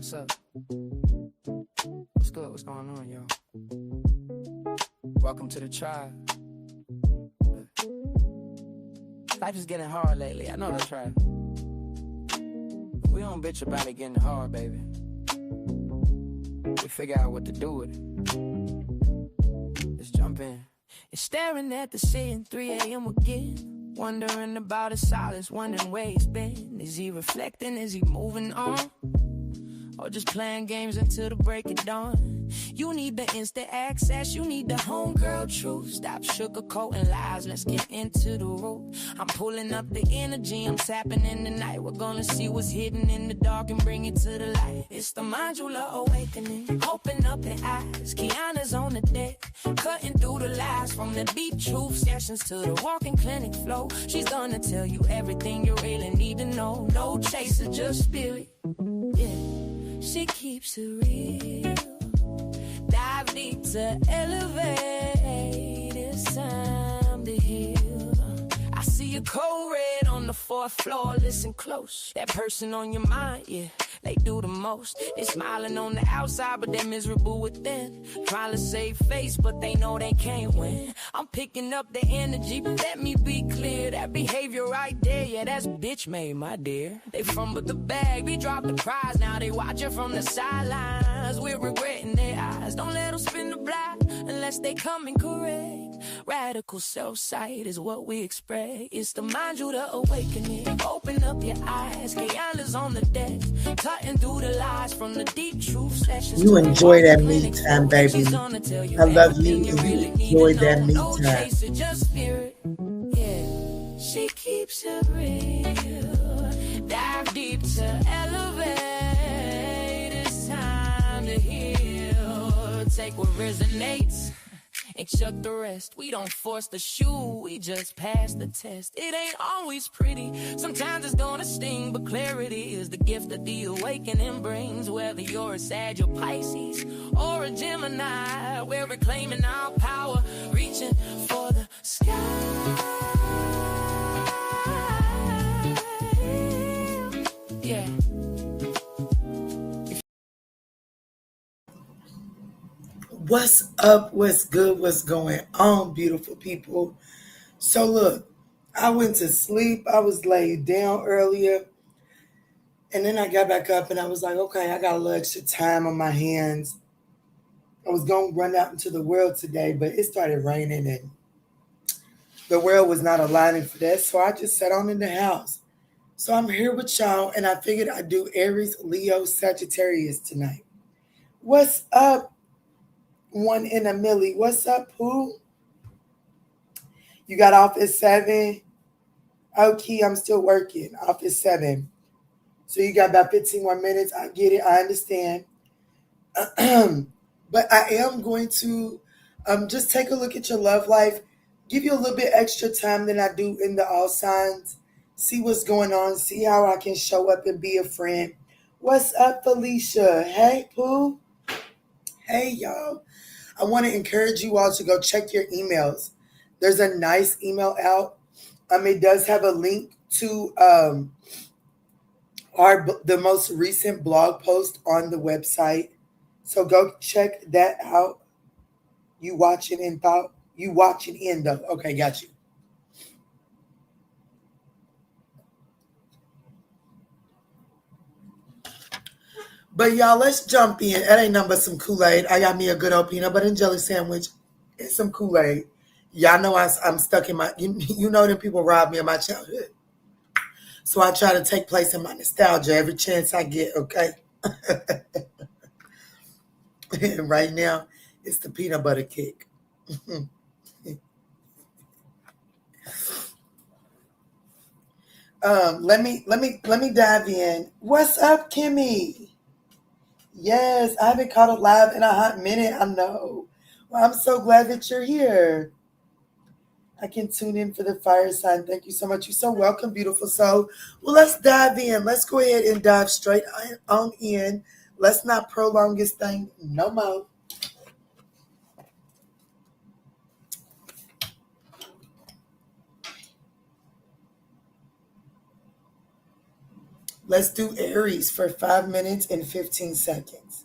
What's up? What's good? What's going on, y'all? Welcome to the tribe. Life is getting hard lately. I know that's right. We don't bitch about it getting hard, baby. We figure out what to do with it. Let's jump in. You're staring at the ceiling, 3 a.m. again. Wondering about his silence, wondering where he's been. Is he reflecting? Is he moving on? Or just playing games until the break of dawn? You need the instant access, you need the homegirl truth. Stop sugarcoating lies, let's get into the root. I'm pulling up the energy, I'm tapping in the night. We're gonna see what's hidden in the dark and bring it to the light. It's the ManjulaAwakening, open up the eyes. Kiana's on the deck, cutting through the lies. From the deep truth sessions to the walking clinic flow. She's gonna tell you everything you really need to know. No chaser, just spirit, yeah. She keeps it real. Dive deep to elevate. It's time to heal. I see a code red on the 4th floor. Listen close. That person on your mind, yeah, they do the most. They smiling on the outside, but they're miserable within. Trying to save face, but they know they can't win. I'm picking up the energy, but let me be clear. That behavior right there, yeah, that's bitch made, my dear. They fumbled the bag, we dropped the prize. Now they watching from the sidelines. We're regretting their eyes. Don't let them spin the block unless they come in correct. Radical self-sight is what we expect. It's the ManjulaAwakening. Open up your eyes. Kiana's on the deck, cutting through the lies from the deep truth sessions. You enjoy that me time, baby. I love you, and you enjoy that me time. Yeah, she keeps it real. Dive deep to elevate. It's time to heal. Take what resonates and chuck the rest. We don't force the shoe, we just pass the test. It ain't always pretty, sometimes it's gonna sting, but clarity is the gift that the awakening brings. Whether you're a Sag or Pisces or a Gemini, we're reclaiming our power, reaching for the sky. Yeah. What's up? What's good? What's going on, beautiful people? So look, I went to sleep. I was laid down earlier. And then I got back up and I was like, okay, I got a little extra time on my hands. I was going to run out into the world today, but it started raining and the world was not aligning for that. So I just sat on in the house. So I'm here with y'all and I figured I'd do Aries, Leo, Sagittarius tonight. What's up? One in a milli. What's up, Pooh? You got off at 7? Okay, I'm still working. Off at 7. So you got about 15 more minutes. I get it. I understand. But I am going to just take a look at your love life. Give you a little bit extra time than I do in the all signs. See what's going on. See how I can show up and be a friend. What's up, Felicia? Hey, Pooh. Hey, y'all. I want to encourage you all to go check your emails. There's a nice email out. It does have a link to the most recent blog post on the website. So go check that out. You watching in though? Okay, got you. But y'all, let's jump in. That ain't nothing but some Kool-Aid. I got me a good old peanut butter and jelly sandwich and some Kool-Aid. Y'all know I'm stuck in my, you know them people robbed me of my childhood. So I try to take place in my nostalgia every chance I get, okay? And right now, it's the peanut butter kick. Let me dive in. What's up, Kimmy? Yes, I haven't caught it live in a hot minute. I know. Well, I'm so glad that you're here. I can tune in for the fire sign. Thank you so much. You're so welcome, beautiful soul. Well, let's dive in. Let's go ahead and dive straight on in. Let's not prolong this thing no more. Let's do Aries for 5 minutes and 15 seconds.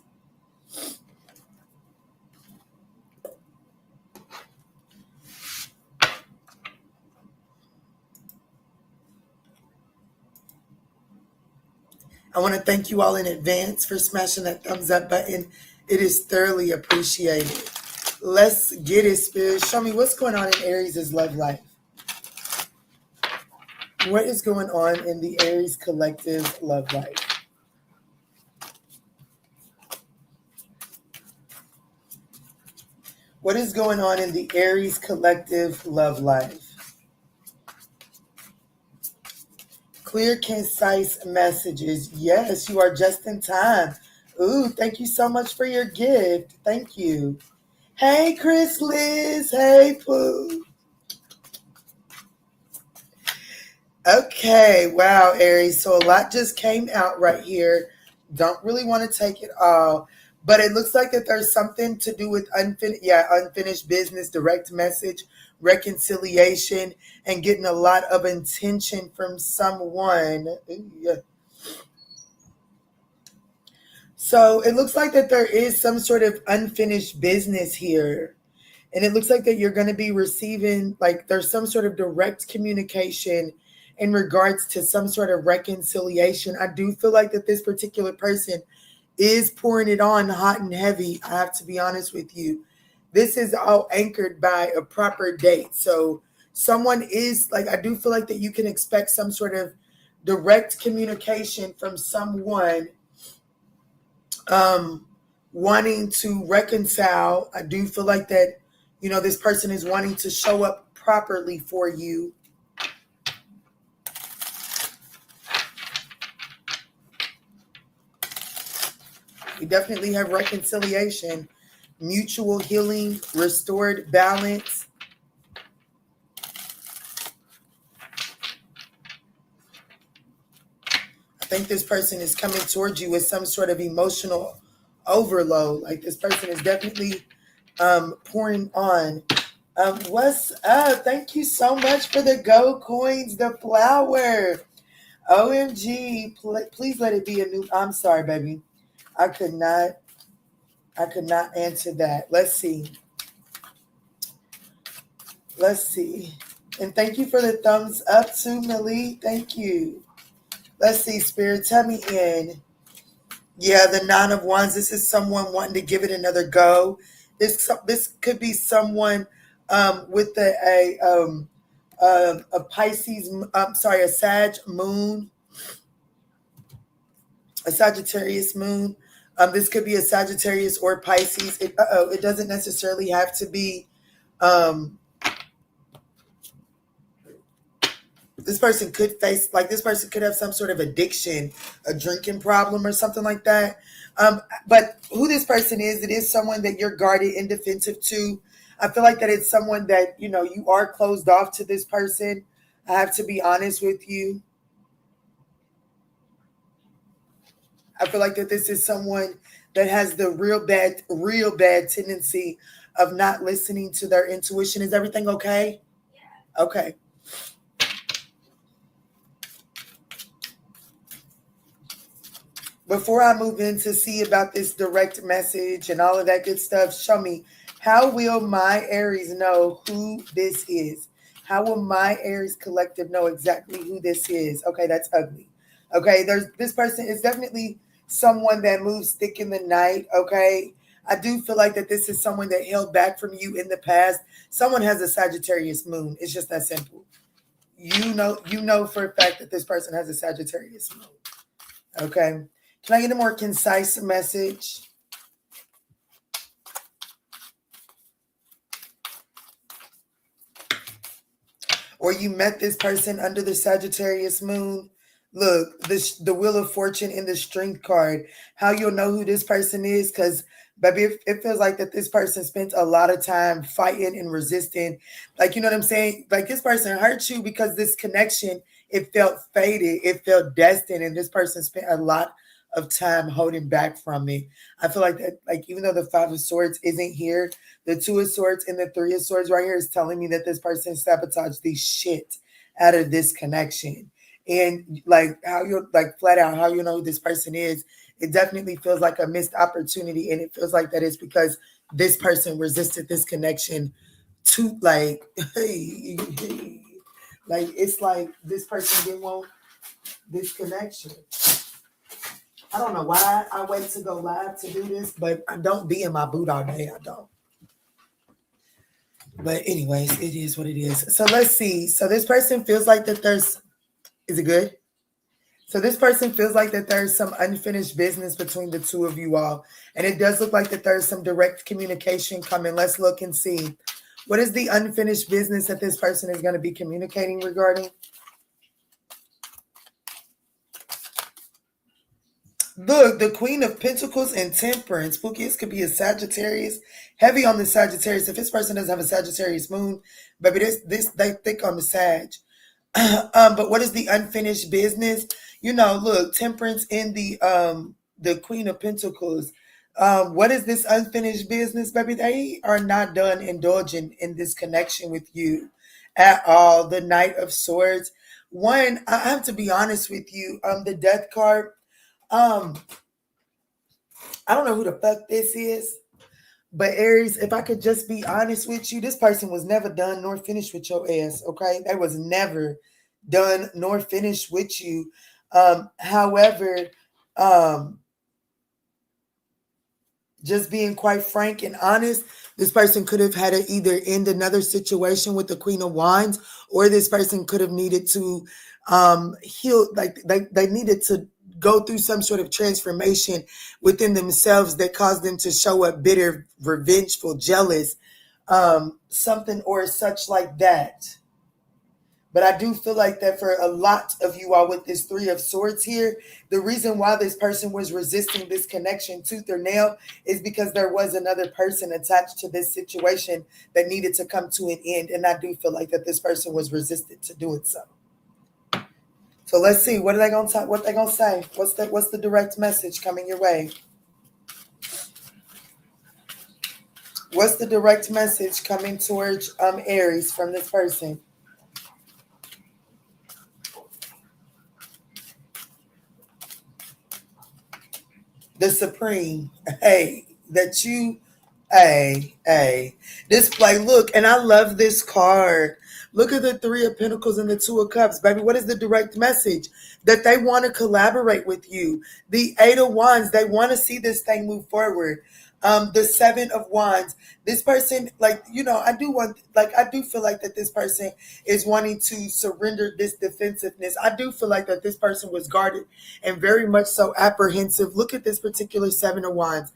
I want to thank you all in advance for smashing that thumbs up button. It is thoroughly appreciated. Let's get it, Spirit. Show me what's going on in Aries' love life. What is going on in the Aries collective love life? What is going on in the Aries collective love life? Clear, concise messages. Yes, you are just in time. Ooh, thank you so much for your gift. Thank you. Hey, Chris Liz. Hey, Pooh. Okay, wow, Aries. So a lot just came out right here. Don't really want to take it all, but it looks like that there's something to do with unfinished business, direct message, reconciliation, and getting a lot of intention from someone. Ooh. So it looks like that there is some sort of unfinished business here. And it looks like that you're going to be receiving, like there's some sort of direct communication in regards to some sort of reconciliation. I do feel like that this particular person is pouring it on hot and heavy. I have to be honest with you. This is all anchored by a proper date. So someone is like, I do feel like that you can expect some sort of direct communication from someone wanting to reconcile. I do feel like that, you know, this person is wanting to show up properly for you. You definitely have reconciliation, mutual healing, restored balance. I think this person is coming towards you with some sort of emotional overload. Like this person is definitely pouring on. What's up? Thank you so much for the gold coins, the flower. OMG, please let it be a new. I'm sorry, baby. I could not answer that. Let's see. And thank you for the thumbs up too, Millie. Thank you. Let's see, Spirit, tell me in. Yeah, the Nine of Wands. This is someone wanting to give it another go. This could be someone with a Pisces. A Sag moon, a Sagittarius moon. This could be a Sagittarius or Pisces. It doesn't necessarily have to be. This person could this person could have some sort of addiction, a drinking problem or something like that. But who this person is, it is someone that you're guarded and defensive to. I feel like that it's someone that, you know, you are closed off to this person. I have to be honest with you. I feel like that this is someone that has the real bad tendency of not listening to their intuition. Is everything okay? Yeah. Okay. Before I move in to see about this direct message and all of that good stuff, show me, how will my Aries know who this is? How will my Aries collective know exactly who this is? Okay, that's ugly. Okay, this person is definitely someone that moves thick in the night. Okay, I do feel like that this is someone that held back from you in the past. Someone has a Sagittarius moon. It's just that simple. You know for a fact that this person has a Sagittarius moon. Okay. Can I get a more concise message? Or you met this person under the Sagittarius moon. Look, the Wheel of Fortune in the Strength card. How you'll know who this person is, because baby, it feels like that this person spent a lot of time fighting and resisting. Like, you know what I'm saying? Like this person hurt you because this connection, it felt fated, it felt destined, and this person spent a lot of time holding back from me. I feel like that, like even though the Five of Swords isn't here, the Two of Swords and the Three of Swords right here is telling me that this person sabotaged the shit out of this connection. and like how you're like flat out how you know who this person is, it definitely feels like a missed opportunity, and it feels like that is because this person resisted this connection to like like it's like this person didn't want this connection. I don't know why I wait to go live to do this, but I don't be in my boot all day. I don't. But anyways, it is what it is. So let's see. So this person feels like that there's, is it good? So this person feels like that there's some unfinished business between the two of you all. And it does look like that there's some direct communication coming. Let's look and see. What is the unfinished business that this person is going to be communicating regarding? Look, the Queen of Pentacles and Temperance. Spooky, this could be a Sagittarius. Heavy on the Sagittarius. If this person doesn't have a Sagittarius moon, baby, this they thick on the Sag. But what is the unfinished business? You know, look, Temperance in the Queen of Pentacles. What is this unfinished business, baby? They are not done indulging in this connection with you at all. The Knight of Swords. One, I have to be honest with you. The Death card. I don't know who the fuck this is, but Aries, if I could just be honest with you, this person was never done nor finished with your ass, okay? They was never done nor finished with you. However, just being quite frank and honest, this person could have had to either end another situation with the Queen of Wands, or this person could have needed to heal, like they needed to go through some sort of transformation within themselves that caused them to show up bitter, revengeful, jealous, something or such like that. But I do feel like that for a lot of you all with this Three of Swords here, the reason why this person was resisting this connection tooth or nail is because there was another person attached to this situation that needed to come to an end. And I do feel like that this person was resistant to doing so. So let's see. What are they gonna talk? What they gonna say? What's the direct message coming your way? What's the direct message coming towards Aries from this person? The Supreme. Hey, that you. Hey. This like look, and I love this card. Look at the Three of Pentacles and the Two of Cups, baby. What is the direct message? That they want to collaborate with you. The Eight of Wands, they want to see this thing move forward. The Seven of Wands. This person, like, you know, I do feel like that this person is wanting to surrender this defensiveness. I do feel like that this person was guarded and very much so apprehensive. Look at this particular Seven of Wands.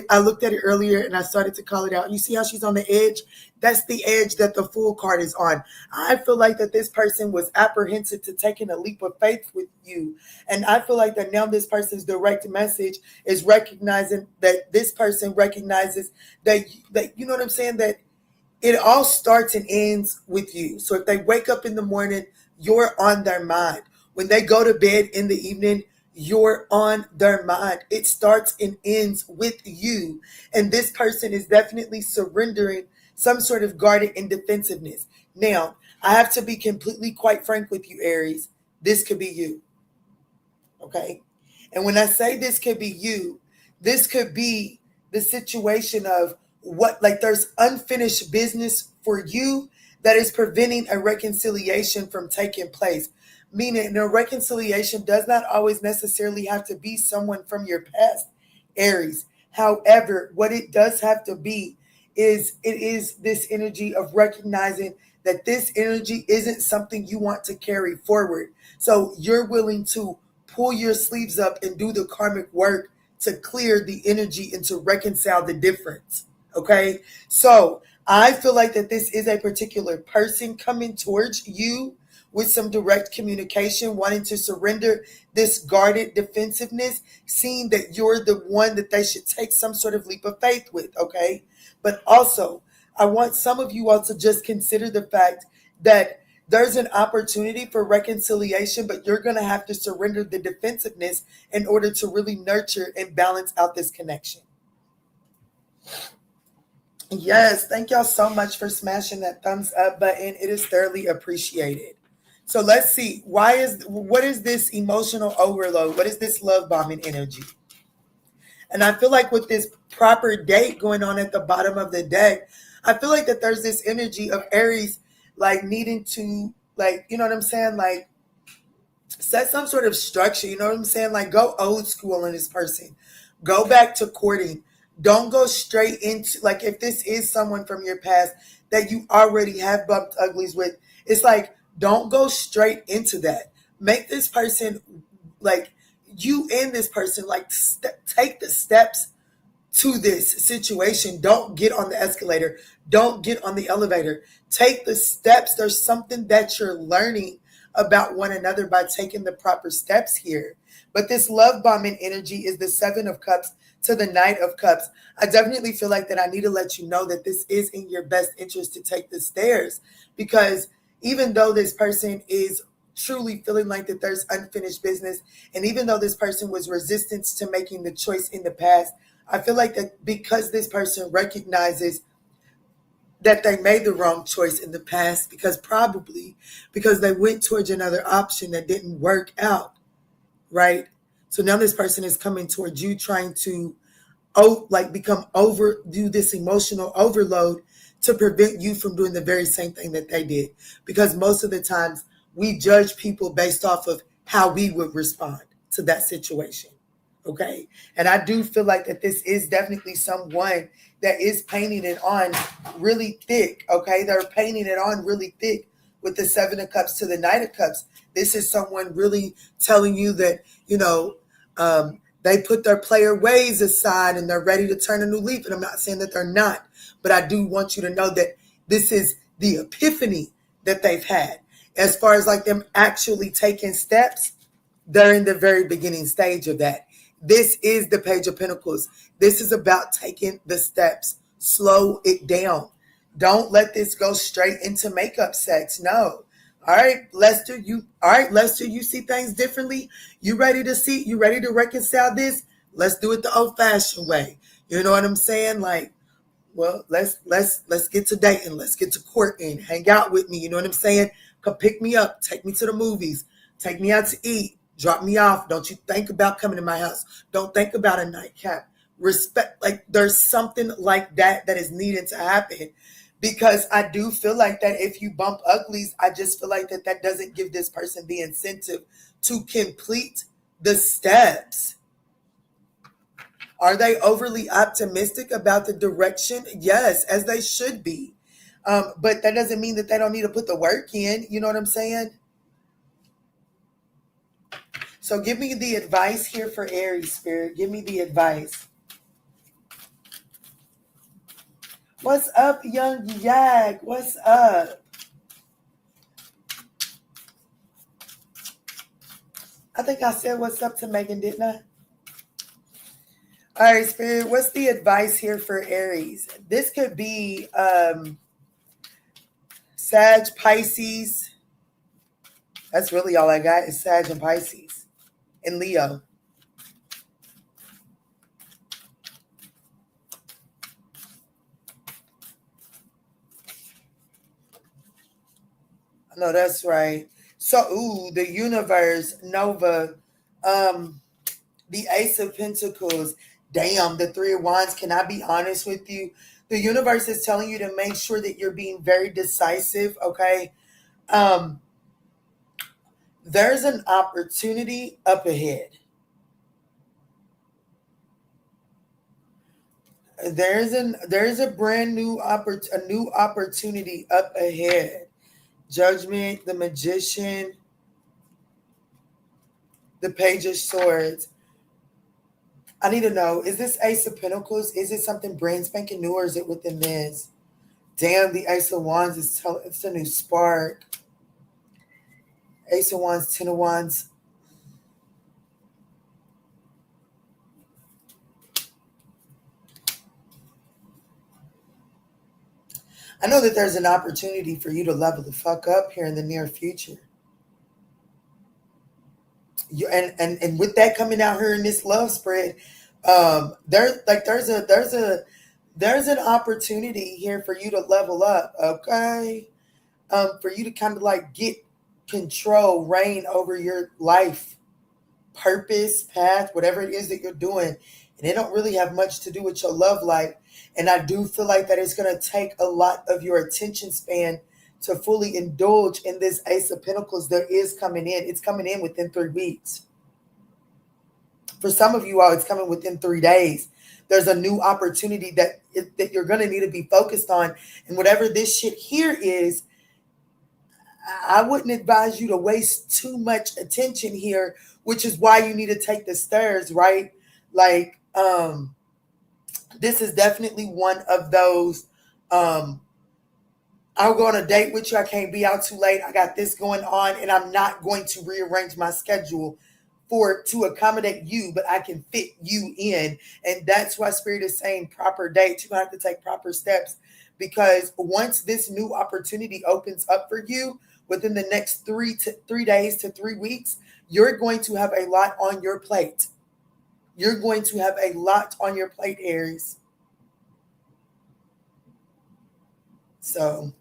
I looked at it earlier and I started to call it out. You see how she's on the edge? That's the edge that the Fool card is on. I feel like that this person was apprehensive to taking a leap of faith with you. And I feel like that now this person's direct message is recognizing that this person recognizes that you know what I'm saying, that it all starts and ends with you. So if they wake up in the morning, you're on their mind. When they go to bed in the evening, you're on their mind. It starts and ends with you. And this person is definitely surrendering some sort of guarded and defensiveness. Now, I have to be completely quite frank with you, Aries. This could be you. Okay? And when I say this could be you, this could be the situation of what, like there's unfinished business for you that is preventing a reconciliation from taking place. Meaning a reconciliation does not always necessarily have to be someone from your past, Aries. However, what it does have to be is it is this energy of recognizing that this energy isn't something you want to carry forward. So you're willing to pull your sleeves up and do the karmic work to clear the energy and to reconcile the difference. Okay. So I feel like that this is a particular person coming towards you with some direct communication, wanting to surrender this guarded defensiveness, seeing that you're the one that they should take some sort of leap of faith with. Okay. But also, I want some of you all to just consider the fact that there's an opportunity for reconciliation, but you're going to have to surrender the defensiveness in order to really nurture and balance out this connection. Yes, thank y'all so much for smashing that thumbs up button. It is thoroughly appreciated. So let's see. What is this emotional overload? What is this love bombing energy? And I feel like with this proper date going on at the bottom of the deck, I feel like that there's this energy of Aries like needing to, like, you know what I'm saying? Like set some sort of structure, you know what I'm saying? Like go old school on this person. Go back to courting. Don't go straight into, like, if this is someone from your past that you already have bumped uglies with, it's like don't go straight into that. Make this person, like, you and this person, like take the steps to this situation. Don't get on the escalator. Don't get on the elevator. Take the steps. There's something that you're learning about one another by taking the proper steps here. But this love bombing energy is the Seven of Cups to the Knight of Cups. I definitely feel like that I need to let you know that this is in your best interest to take the stairs, because even though this person is truly feeling like that there's unfinished business, and even though this person was resistant to making the choice in the past, I feel like that because this person recognizes that they made the wrong choice in the past, because they went towards another option that didn't work out, right? So now this person is coming towards you trying to do this emotional overload to prevent you from doing the very same thing that they did. Because most of the times we judge people based off of how we would respond to that situation. Okay. And I do feel like that this is definitely someone that is painting it on really thick. Okay. They're painting it on really thick with the Seven of Cups to the Knight of Cups. This is someone really telling you that, they put their player ways aside and they're ready to turn a new leaf. And I'm not saying that they're not, but I do want you to know that this is the epiphany that they've had. As far as like them actually taking steps, they're in the very beginning stage of that. This is the Page of Pentacles. This is about taking the steps. Slow it down. Don't let this go straight into makeup sex. No. All right, Lester, you see things differently. You ready to reconcile this? Let's do it the old-fashioned way. You know what I'm saying? Like, well, let's get to dating. Let's get to courting. Hang out with me. You know what I'm saying? Come pick me up. Take me to the movies. Take me out to eat. Drop me off. Don't you think about coming to my house. Don't think about a nightcap. Respect, like there's something like that is needed to happen. Because I do feel like that if you bump uglies, I just feel like that doesn't give this person the incentive to complete the steps. Are they overly optimistic about the direction? Yes, as they should be. But that doesn't mean that they don't need to put the work in. You know what I'm saying? So give me the advice here for Aries, Spirit. Give me the advice. What's up, young Yak? What's up? I think I said what's up to Megan, didn't I? All right, Spirit, what's the advice here for Aries? This could be Sag, Pisces. That's really all I got is Sag and Pisces and Leo. No, that's right. So, the universe, Nova, the Ace of Pentacles. Damn, the Three of Wands. Can I be honest with you? The universe is telling you to make sure that you're being very decisive, okay? There's an opportunity up ahead. There's a brand new opportunity up ahead. Judgment, the Magician, the Page of Swords. I need to know, is this Ace of Pentacles? Is it something brand spanking new, or is it within this? Damn, the Ace of Wands it's a new spark. Ace of Wands, Ten of Wands. I know that there's an opportunity for you to level the fuck up here in the near future. And with that coming out here in this love spread, there's an opportunity here for you to level up, okay? For you to kind of like get control, reign over your life, purpose, path, whatever it is that you're doing. And it don't really have much to do with your love life. And I do feel like that it's going to take a lot of your attention span to fully indulge in this Ace of Pentacles that is coming in. It's coming in within 3 weeks. For some of you all, it's coming within 3 days. There's a new opportunity that you're going to need to be focused on. And whatever this shit here is, I wouldn't advise you to waste too much attention here, which is why you need to take the stairs, right? Like, this is definitely one of those, I'll go on a date with you. I can't be out too late. I got this going on, and I'm not going to rearrange my schedule to accommodate you, but I can fit you in. And that's why Spirit is saying proper dates. You're going to have to take proper steps, because once this new opportunity opens up for you within the next 3 days to 3 weeks, you're going to have a lot on your plate. You're going to have a lot on your plate, Aries. So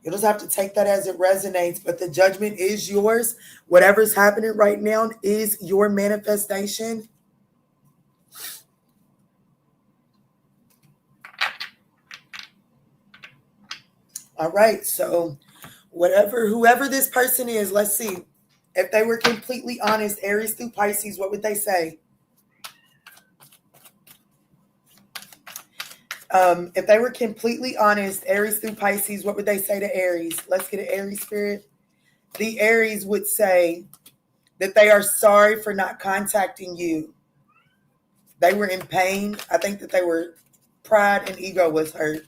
you'll just have to take that as it resonates, but the judgment is yours. Whatever's happening right now is your manifestation. All right, so whoever this person is, let's see. If they were completely honest, Aries through Pisces, what would they say? If they were completely honest, Aries through Pisces, what would they say to Aries? Let's get an Aries spirit. The Aries would say that they are sorry for not contacting you. They were in pain. I think that they were, pride and ego was hurt.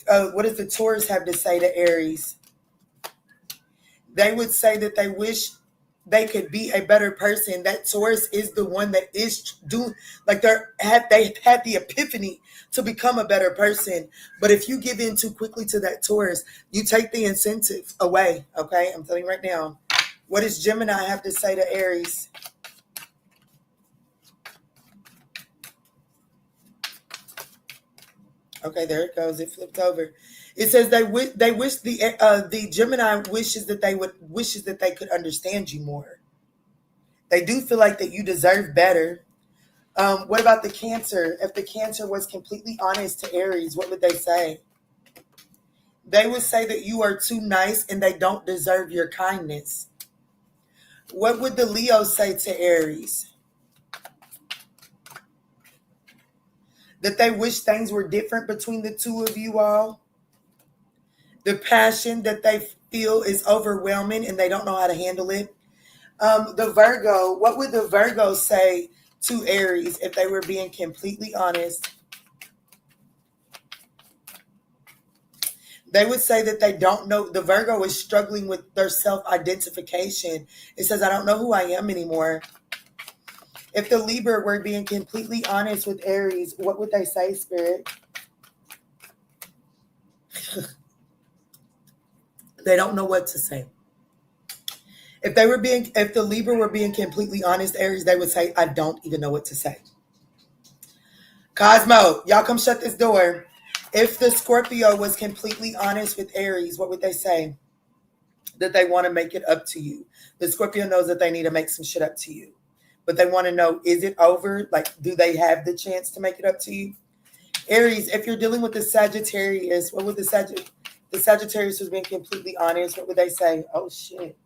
What does the Taurus have to say to Aries? They would say that they wish they could be a better person. That Taurus is the one that is doing, like they had the epiphany to become a better person. But if you give in too quickly to that Taurus, you take the incentive away. Okay, I'm telling you right now. What does Gemini have to say to Aries? Okay, there it goes. It flipped over. It says they wish the Gemini wishes that they could understand you more. They do feel like that you deserve better. What about the Cancer? If the Cancer was completely honest to Aries, what would they say? They would say that you are too nice and they don't deserve your kindness. What would the Leo say to Aries? That they wish things were different between the two of you all. The passion that they feel is overwhelming and they don't know how to handle it. The Virgo, what would the Virgo say to Aries if they were being completely honest? They would say that they don't know. The Virgo is struggling with their self-identification. It says, I don't know who I am anymore. If the Libra were being completely honest with Aries, what would they say, Spirit? They don't know what to say. If the Libra were being completely honest, Aries, they would say, I don't even know what to say. Cosmo, y'all come shut this door. If the Scorpio was completely honest with Aries, what would they say? That they want to make it up to you. The Scorpio knows that they need to make some shit up to you. But they want to know, is it over? Like, do they have the chance to make it up to you? Aries, if you're dealing with the Sagittarius, what would the Sagittarius was being completely honest, what would they say? Oh, shit.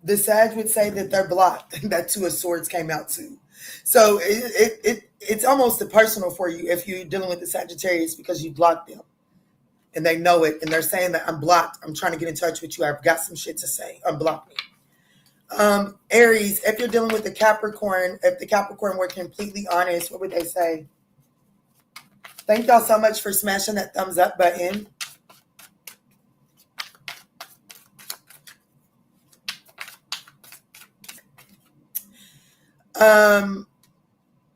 The Sag would say that they're blocked. That Two of Swords came out too. So it's almost personal for you if you're dealing with the Sagittarius because you blocked them. And they know it. And they're saying that I'm blocked. I'm trying to get in touch with you. I've got some shit to say. Unblock me. Aries, if you're dealing with the Capricorn, if the Capricorn were completely honest, what would they say? Thank y'all so much for smashing that thumbs up button.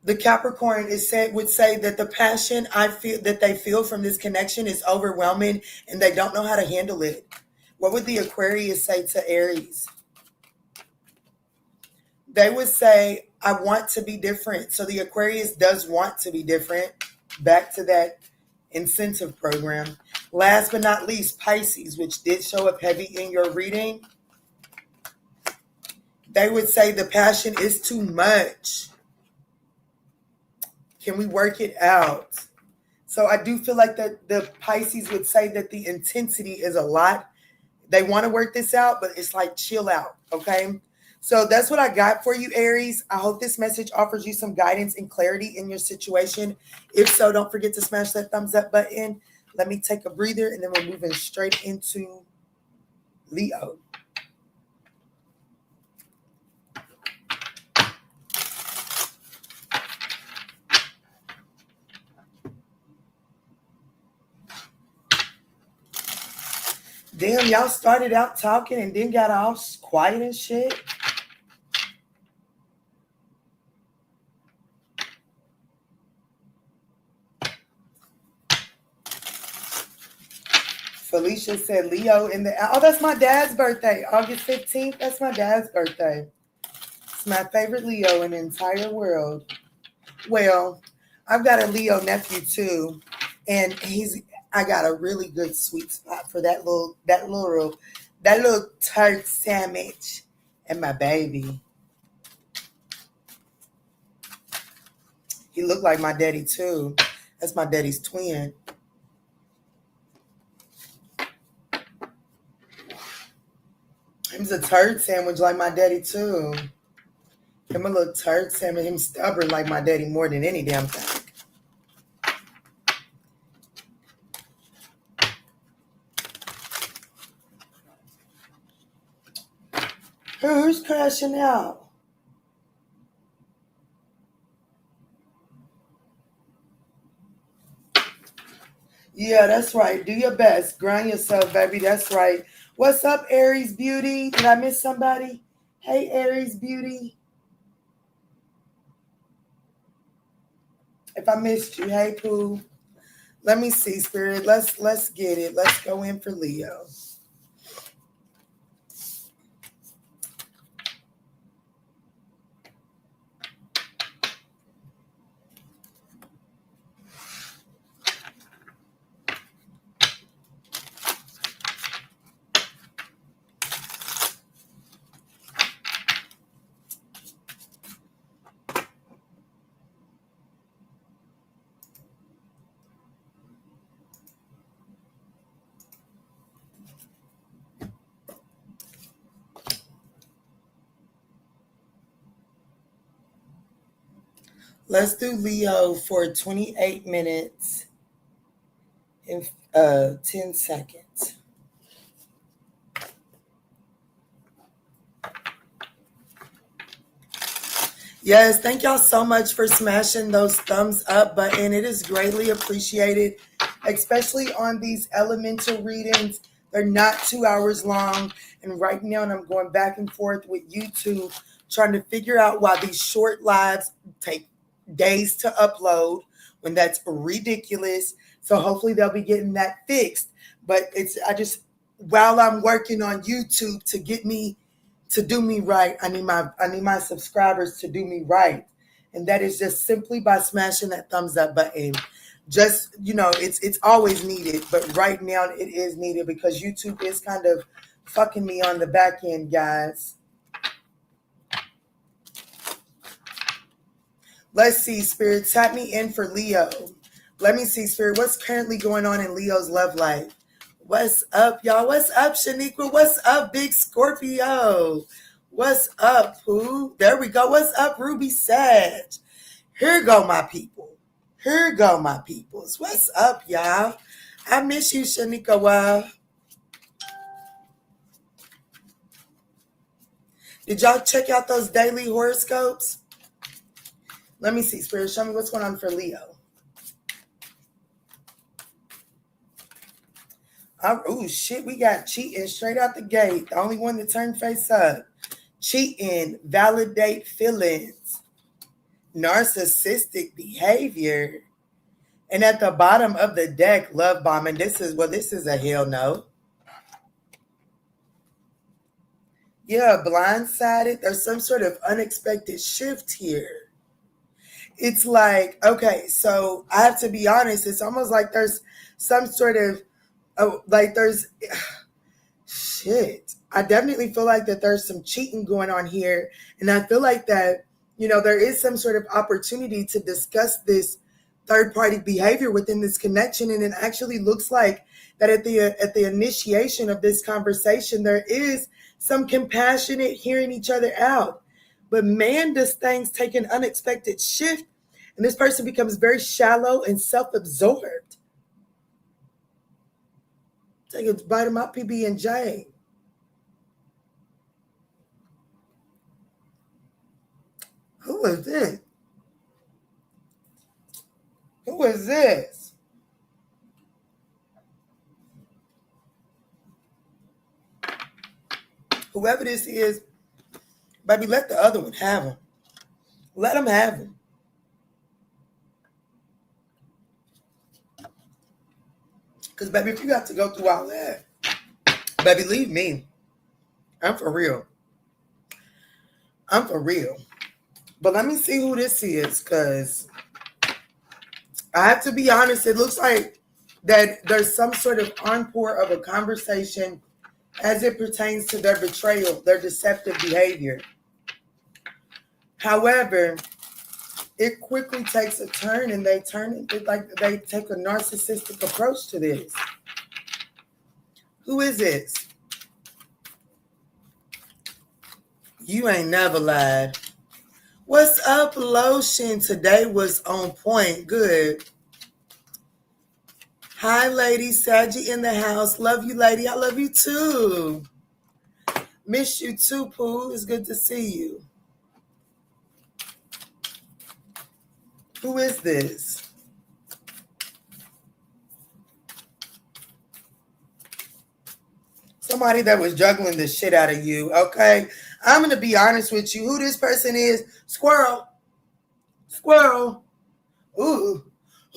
The Capricorn would say that the passion they feel from this connection is overwhelming and they don't know how to handle it. What would the Aquarius say to Aries? They would say, I want to be different. So the Aquarius does want to be different. Back to that incentive program. Last but not least, Pisces, which did show up heavy in your reading. They would say the passion is too much. Can we work it out? So I do feel like that the Pisces would say that the intensity is a lot. They want to work this out, but it's like chill out, okay? So that's what I got for you, Aries. I hope this message offers you some guidance and clarity in your situation. If so, don't forget to smash that thumbs up button. Let me take a breather, and then we're moving straight into Leo. Damn, y'all started out talking and then got all quiet and shit. Felicia said Leo in the... Oh, that's my dad's birthday. August 15th. That's my dad's birthday. It's my favorite Leo in the entire world. Well, I've got a Leo nephew too. And I got a really good sweet spot for that little turd sandwich and my baby. He looked like my daddy too. That's my daddy's twin. Him's a turd sandwich like my daddy too. Him a little turd sandwich. Him stubborn like my daddy more than any damn thing. Who's crashing out? Yeah, that's right. Do your best. Grind yourself, baby. That's right. What's up, Aries Beauty? Did I miss somebody? Hey, Aries Beauty. If I missed you, hey, Pooh. Let me see, Spirit. Let's get it. Let's go in for Leo. Let's do Leo for 28 minutes and 10 seconds. Yes, thank y'all so much for smashing those thumbs up button. It is greatly appreciated, especially on these elemental readings. They're not 2 hours long. And right now, I'm going back and forth with YouTube, trying to figure out why these short lives take days to upload when that's ridiculous. So hopefully they'll be getting that fixed. But while I'm working on YouTube to do me right, I need my subscribers to do me right. And that is just simply by smashing that thumbs up button. Just, it's always needed, but right now it is needed because YouTube is kind of fucking me on the back end, guys. Let's see, Spirit. Tap me in for Leo. Let me see, Spirit. What's currently going on in Leo's love life? What's up, y'all? What's up, Shaniqua? What's up, Big Scorpio? What's up, Pooh? There we go. What's up, Ruby Sag? Here go my people. Here go my peoples. What's up, y'all? I miss you, Shaniqua. Did y'all check out those daily horoscopes? Let me see, Spirit. Show me what's going on for Leo. Oh, shit. We got cheating straight out the gate. The only one that turned face up. Cheating. Validate feelings. Narcissistic behavior. And at the bottom of the deck, love bombing. This is a hell no. Yeah, blindsided. There's some sort of unexpected shift here. It's like, okay, so I have to be honest. It's almost like there's some sort of, like there's, shit. I definitely feel like that there's some cheating going on here. And I feel like that, there is some sort of opportunity to discuss this third party behavior within this connection. And it actually looks like that at the initiation of this conversation, there is some compassionate hearing each other out. But man, does things take an unexpected shift, and this person becomes very shallow and self-absorbed. Take a bite of my PB&J. Who is this? Who is this? Whoever this is, baby, let the other one have him. Let him have him. Because, baby, if you got to go through all that, baby, leave me. I'm for real. I'm for real. But let me see who this is, because I have to be honest. It looks like that there's some sort of encore of a conversation as it pertains to their betrayal, their deceptive behavior. However, it quickly takes a turn, and they they take a narcissistic approach to this. Who is this? You ain't never lied. What's up, Lotion? Today was on point. Good. Hi, lady. Saggy in the house. Love you, lady. I love you, too. Miss you, too, Pooh. It's good to see you. Who is this? Somebody that was juggling the shit out of you, okay? I'm going to be honest with you. Who this person is? Squirrel. Squirrel. Ooh.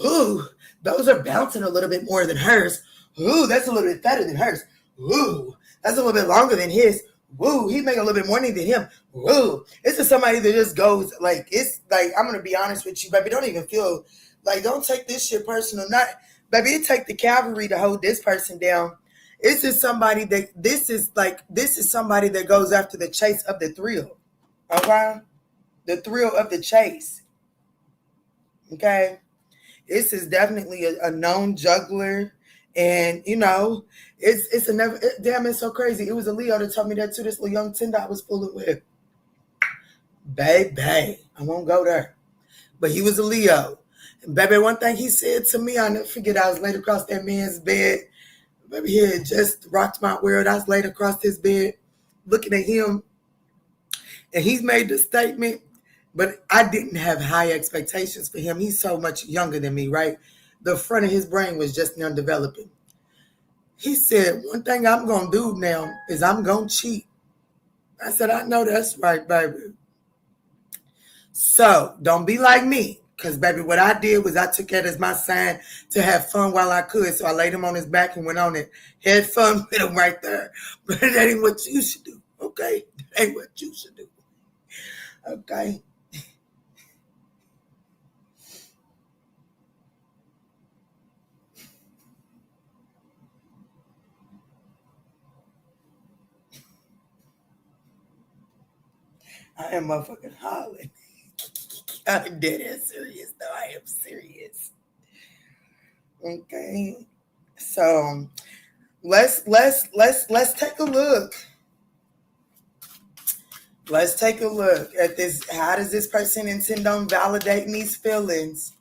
Ooh. Those are bouncing a little bit more than hers. Ooh, that's a little bit fatter than hers. Ooh, that's a little bit longer than his. Woo, he make a little bit more money than him. Woo, this is somebody that just goes like, it's like, I'm gonna be honest with you, baby. Don't even feel like, don't take this shit personal. Not, baby, it take the cavalry to hold this person down. This is somebody somebody that goes after the chase of the thrill. Okay, the thrill of the chase. Okay, this is definitely a known juggler. And, it's a never, damn, it's so crazy. It was a Leo that told me that too, this little young Tinder I was fooling with. Baby, I won't go there. But he was a Leo. And baby, one thing he said to me, I'll never forget, I was laid across that man's bed. Baby, he had just rocked my world. I was laid across his bed, looking at him. And he's made the statement, but I didn't have high expectations for him. He's so much younger than me, right? The front of his brain was just now developing. He said, one thing I'm going to do now is I'm going to cheat. I said, I know that's right, baby. So don't be like me. Because, baby, what I did was I took that as my sign to have fun while I could. So I laid him on his back and went on it. Had fun with him right there. But that ain't what you should do, okay? That ain't what you should do, okay? I am motherfucking hollering. I'm dead ass serious, though. I am serious. Okay. So let's take a look. Let's take a look at this. How does this person intend on validating these feelings?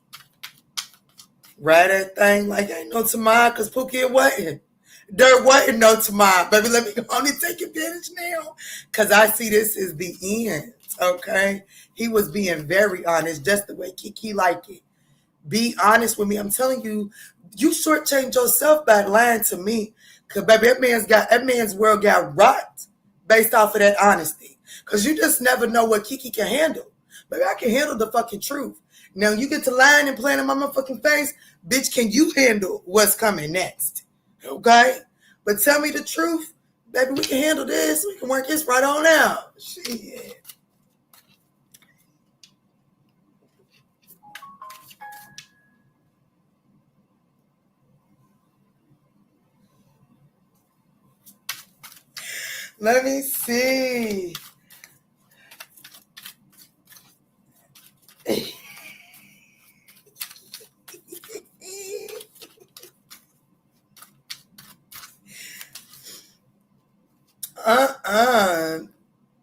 Write that thing like ain't no tomorrow, because Pookie wasn't. There wasn't no tomorrow. Baby, let me go on and take advantage now. Because I see this as the end, okay? He was being very honest, just the way Kiki like it. Be honest with me. I'm telling you, you shortchange yourself by lying to me. Because, baby, that man's world got rocked based off of that honesty. Because you just never know what Kiki can handle. Baby, I can handle the fucking truth. Now, you get to lying and playing in my motherfucking face, bitch, can you handle what's coming next? Okay? But tell me the truth. Baby, we can handle this. We can work this right on out. Shit. Let me see.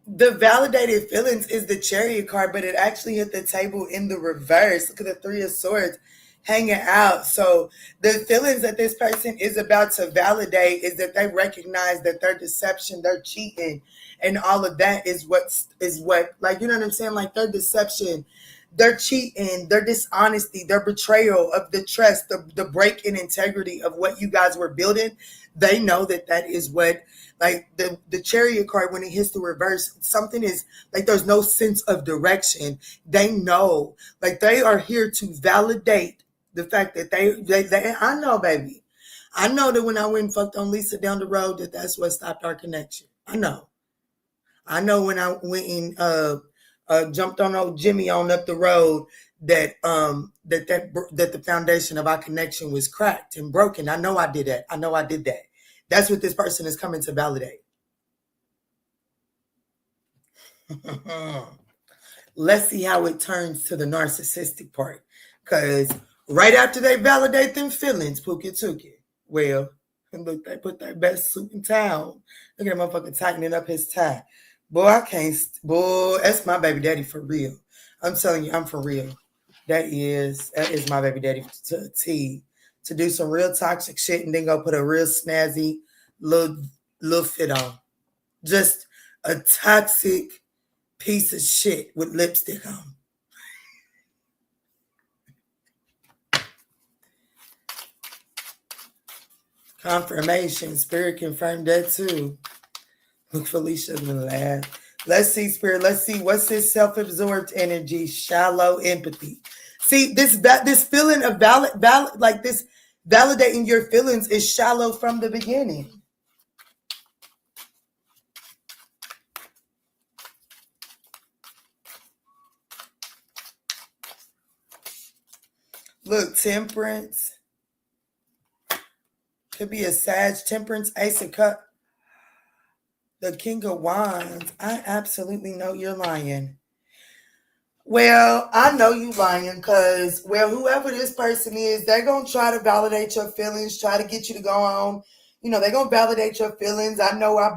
The validated feelings is the Chariot card, but it actually hit the table in the reverse. Look at the Three of Swords hanging out. So the feelings that this person is about to validate is that they recognize that their deception, their cheating, and all of that is what, like, you know what I'm saying? Like their deception, their cheating, their dishonesty, their betrayal of the trust, the break in integrity of what you guys were building. They know that that is what, like the Chariot card, when it hits the reverse, something is like there's no sense of direction. They know, like they are here to validate the fact that they I know, baby. I know that when I went and fucked on Lisa down the road, that's what stopped our connection. I know. I know when I went and jumped on old Jimmy on up the road that the foundation of our connection was cracked and broken. I know I did that. I know I did that. That's what this person is coming to validate. Let's see how it turns to the narcissistic part. Because right after they validate them feelings, Pookie Tookie, well, look, they put their best suit in town. Look at that motherfucker tightening up his tie. Boy, I can't. Boy, that's my baby daddy for real. I'm telling you, I'm for real. That is my baby daddy to a T. To do some real toxic shit and then go put a real snazzy little fit on. Just a toxic piece of shit with lipstick on. Confirmation. Spirit confirmed that too. Look, Felicia's gonna laugh. Let's see, Spirit. Let's see. What's this self-absorbed energy? Shallow empathy. See, this feeling of like this validating your feelings is shallow from the beginning. Look, Temperance. Could be a Sag, Temperance, Ace of Cups. The King of Wands. I absolutely know you're lying. Well, I know you lying because, well, whoever this person is, they're going to try to validate your feelings, try to get you to go on. You know, they're going to validate your feelings. I know I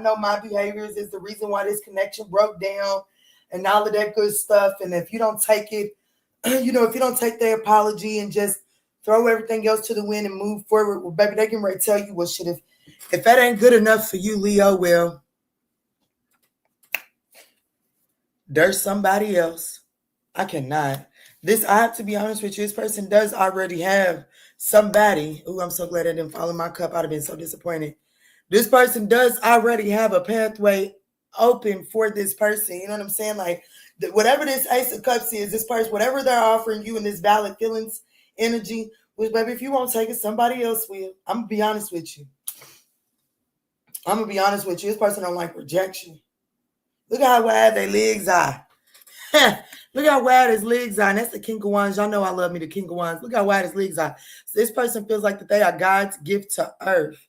know my behaviors is the reason why this connection broke down and all of that good stuff. And if you don't take it, you know, if you don't take their apology and just throw everything else to the wind and move forward, well, baby, they can ready tell you what shit. If that ain't good enough for you, Leo, well, there's somebody else. I cannot. I have to be honest with you. This person does already have somebody. Oh, I'm so glad I didn't follow my cup. I'd have been so disappointed. This person does already have a pathway open for this person. You know what I'm saying? Like, whatever this Ace of Cups is, this person, whatever they're offering you in this valid feelings energy, which, baby, if you won't take it, somebody else will. I'm going to be honest with you. This person don't like rejection. Look at how wide their legs are. Look how wide his legs are. And that's the King of Wands. Y'all know I love me, the King of Wands. Look how wide his legs are. So this person feels like that they are God's gift to earth.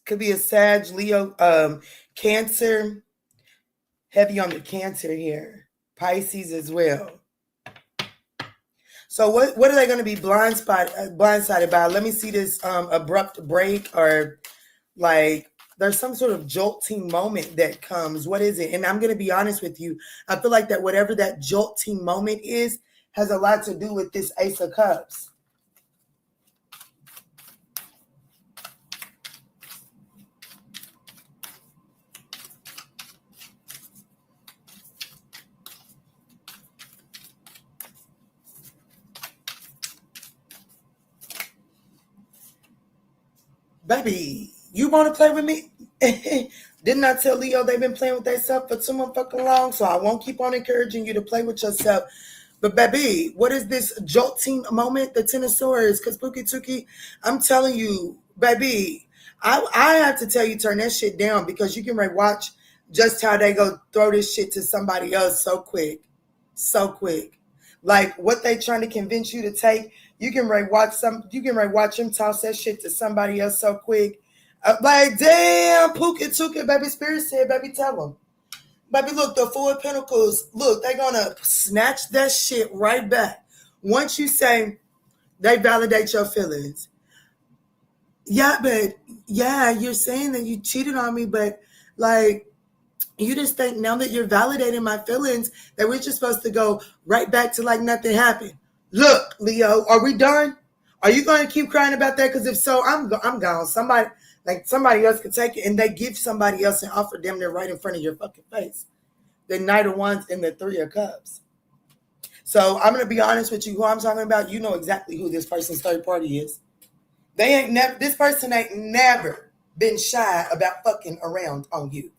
Could be a Sag, Leo, Cancer. Heavy on the Cancer here. Pisces as well. So what are they going to be blindsided by? Let me see this abrupt break, or like there's some sort of jolting moment that comes. What is it? And I'm going to be honest with you. I feel like that whatever that jolting moment is has a lot to do with this Ace of Cups. Baby, you want to play with me? Didn't I tell Leo they've been playing with themselves for too motherfucking long? So I won't keep on encouraging you to play with yourself. But baby, what is this jolting moment? The Ten of Swords, because Pookie Tookie, I'm telling you, baby, I have to tell you, turn that shit down, because you can watch just how they go throw this shit to somebody else so quick. So quick. Like what they trying to convince you to take, you can watch them toss that shit to somebody else so quick. Like, damn, Puka Tuka, baby. Spirit said, baby, tell them. Baby, look, the Four of Pentacles, look, they're going to snatch that shit right back. Once you say they validate your feelings. Yeah, but, yeah, you're saying that you cheated on me, but, like, you just think now that you're validating my feelings that we're just supposed to go right back to like nothing happened. Look, Leo, are we done? Are you going to keep crying about that? Because if so, I'm gone. Somebody else could take it, and they give somebody else and offer them they're right in front of your fucking face. The Knight of Wands and the Three of Cups. So I'm going to be honest with you. Who I'm talking about, you know exactly who this person's third party is. This person ain't never been shy about fucking around on you.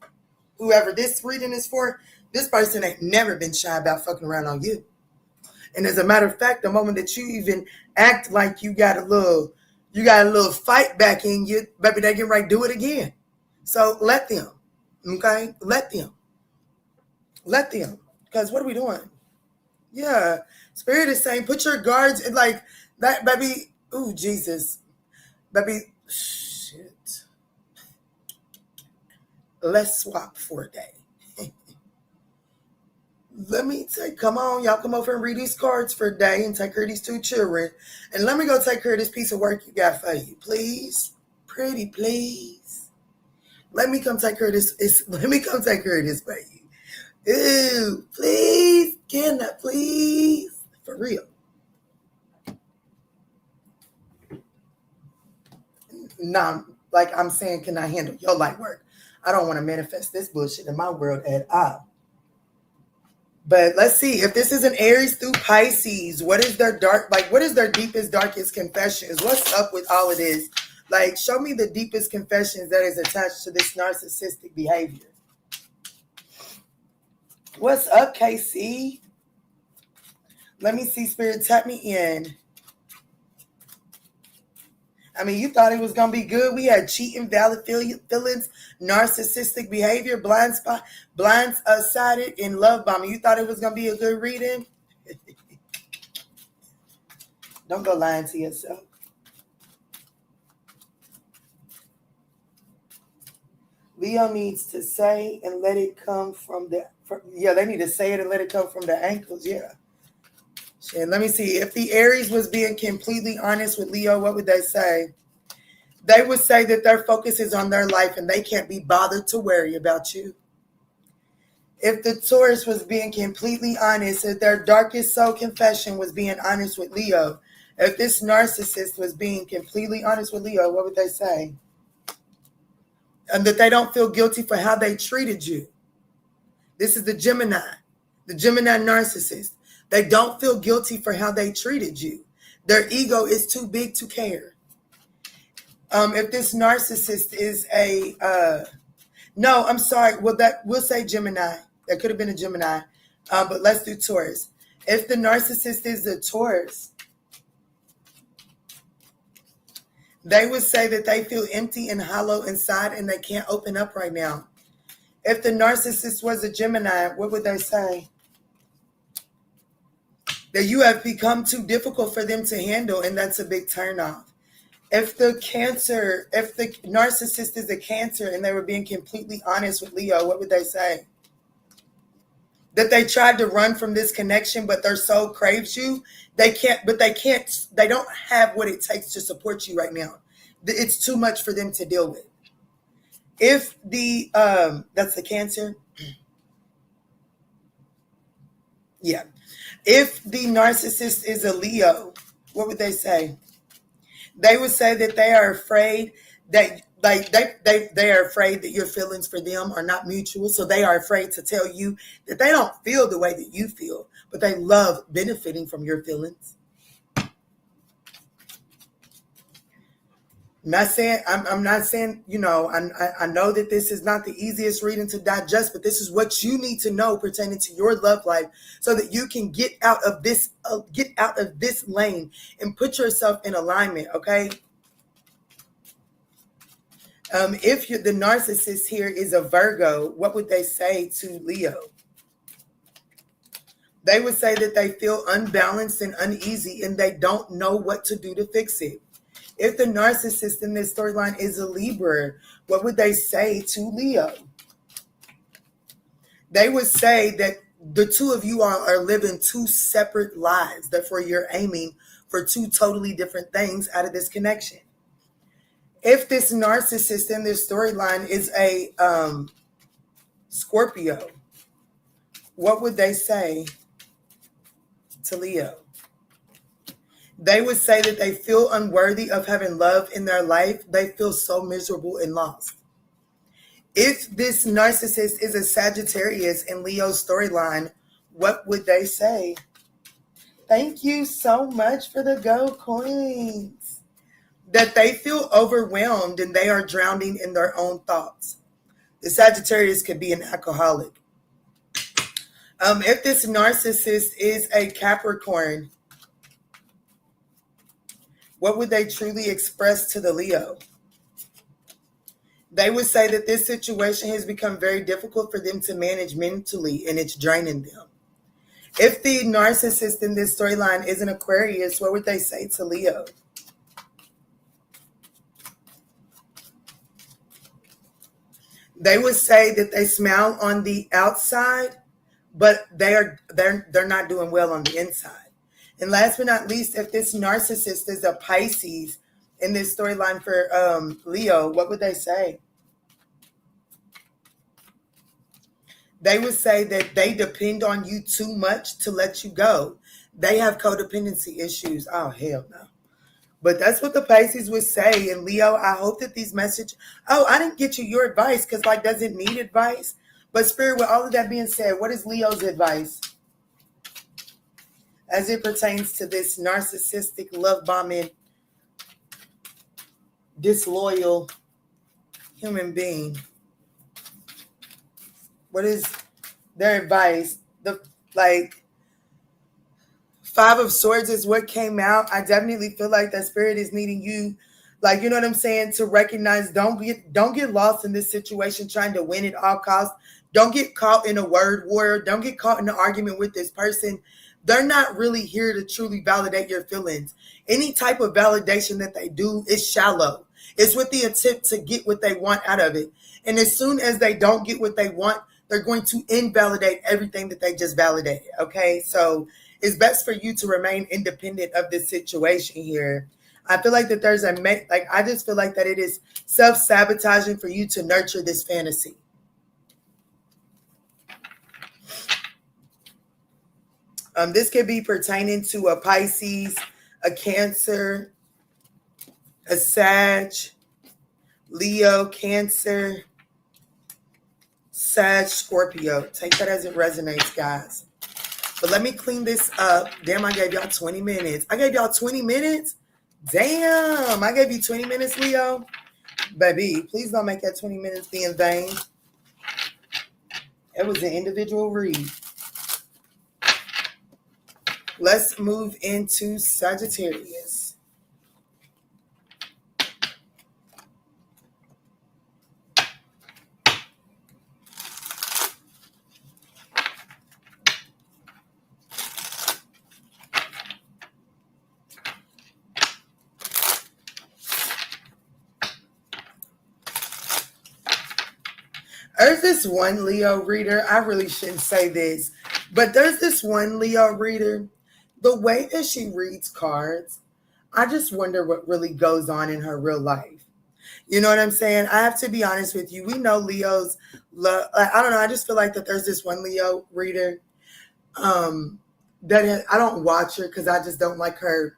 Whoever this reading is for, this person ain't never been shy about fucking around on you. And as a matter of fact, the moment that you even act like you got a little fight back in you, baby, they get right do it again. So let them, okay? Let them. Because what are we doing? Yeah. Spirit is saying, put your guards in like that, baby. Ooh, Jesus. Baby, shit. Let's swap for a day. Let me come on, y'all come over and read these cards for a day and take care of these two children. And let me go take care of this piece of work you got for you, please. Pretty, please. Let me come take care of this. Let me come take care of this for you. Ew, please. Can I, please? For real. Nah, like I'm saying, can I handle your light work? I don't want to manifest this bullshit in my world at all. But let's see, if this is an Aries through Pisces, what is their deepest, darkest confessions? What's up with all of this? Like, show me the deepest confessions that is attached to this narcissistic behavior. What's up, KC? Let me see, Spirit, tap me in. I mean, you thought it was going to be good. We had cheating, valid feelings, narcissistic behavior, blindsided, and love bombing. You thought it was going to be a good reading? Don't go lying to yourself. Leo needs to say and let it come from they need to say it and let it come from the ankles, yeah. And let me see. If the Aries was being completely honest with Leo, what would they say? They would say that their focus is on their life and they can't be bothered to worry about you. If the Taurus was being completely honest, if their darkest soul confession was being honest with Leo, if this narcissist was being completely honest with Leo, what would they say? And that they don't feel guilty for how they treated you. This is the Gemini narcissist. They don't feel guilty for how they treated you. Their ego is too big to care. If this narcissist is I'm sorry. Well, we'll say Gemini. That could have been a Gemini, but let's do Taurus. If the narcissist is a Taurus, they would say that they feel empty and hollow inside and they can't open up right now. If the narcissist was a Gemini, what would they say? That you have become too difficult for them to handle, and that's a big turnoff. If the narcissist is a Cancer and they were being completely honest with Leo, what would they say? That they tried to run from this connection, but their soul craves you. They don't have what it takes to support you right now. It's too much for them to deal with. If that's the Cancer. Yeah. If the narcissist is a Leo, what would they say? They would say that they are afraid that they are afraid that your feelings for them are not mutual. So they are afraid to tell you that they don't feel the way that you feel, but they love benefiting from your feelings. I'm not saying, I know that this is not the easiest reading to digest, but this is what you need to know pertaining to your love life so that you can get out of this lane and put yourself in alignment, okay? If the narcissist here is a Virgo, what would they say to Leo? They would say that they feel unbalanced and uneasy and they don't know what to do to fix it. If the narcissist in this storyline is a Libra, what would they say to Leo? They would say that the two of you are living two separate lives. Therefore, you're aiming for two totally different things out of this connection. If this narcissist in this storyline is a Scorpio, what would they say to Leo? They would say that they feel unworthy of having love in their life. They feel so miserable and lost. If this narcissist is a Sagittarius in Leo's storyline, what would they say? Thank you so much for the gold coins. That they feel overwhelmed and they are drowning in their own thoughts. The Sagittarius could be an alcoholic. If this narcissist is a Capricorn, what would they truly express to the Leo? They would say that this situation has become very difficult for them to manage mentally and it's draining them. If the narcissist in this storyline is an Aquarius, what would they say to Leo? They would say that they smile on the outside, but they're not doing well on the inside. And last but not least, if this narcissist is a Pisces in this storyline for Leo, what would they say? They would say that they depend on you too much to let you go. They have codependency issues. Oh, hell no. But that's what the Pisces would say. And Leo, I hope that these messages... Oh, I didn't get you your advice because, like, does it need advice? But Spirit, with all of that being said, what is Leo's advice as it pertains to this narcissistic, love-bombing, disloyal human being? What is their advice? Five of Swords is what came out. I definitely feel like that Spirit is needing you, like, you know what I'm saying, to recognize, don't get lost in this situation trying to win at all costs. Don't get caught in a word war. Don't get caught in an argument with this person. They're not really here to truly validate your feelings. Any type of validation that they do is shallow. It's with the attempt to get what they want out of it. And as soon as they don't get what they want, they're going to invalidate everything that they just validated. Okay, so it's best for you to remain independent of this situation here. I feel like that there's I just feel like that it is self-sabotaging for you to nurture this fantasy. This could be pertaining to a Pisces, a Cancer, a Sag, Leo, Cancer, Sag, Scorpio. Take that as it resonates, guys. But let me clean this up. Damn, I gave y'all 20 minutes. I gave y'all 20 minutes? Damn, I gave you 20 minutes, Leo. Baby, please don't make that 20 minutes be in vain. It was an individual read. Let's move into Sagittarius. There's this one Leo reader. I really shouldn't say this, but there's this one Leo reader. The way that she reads cards, I just wonder what really goes on in her real life. You know what I'm saying? I have to be honest with you. We know Leo's love. I don't know. I just feel like that there's this one Leo reader that I don't watch her because I just don't like her.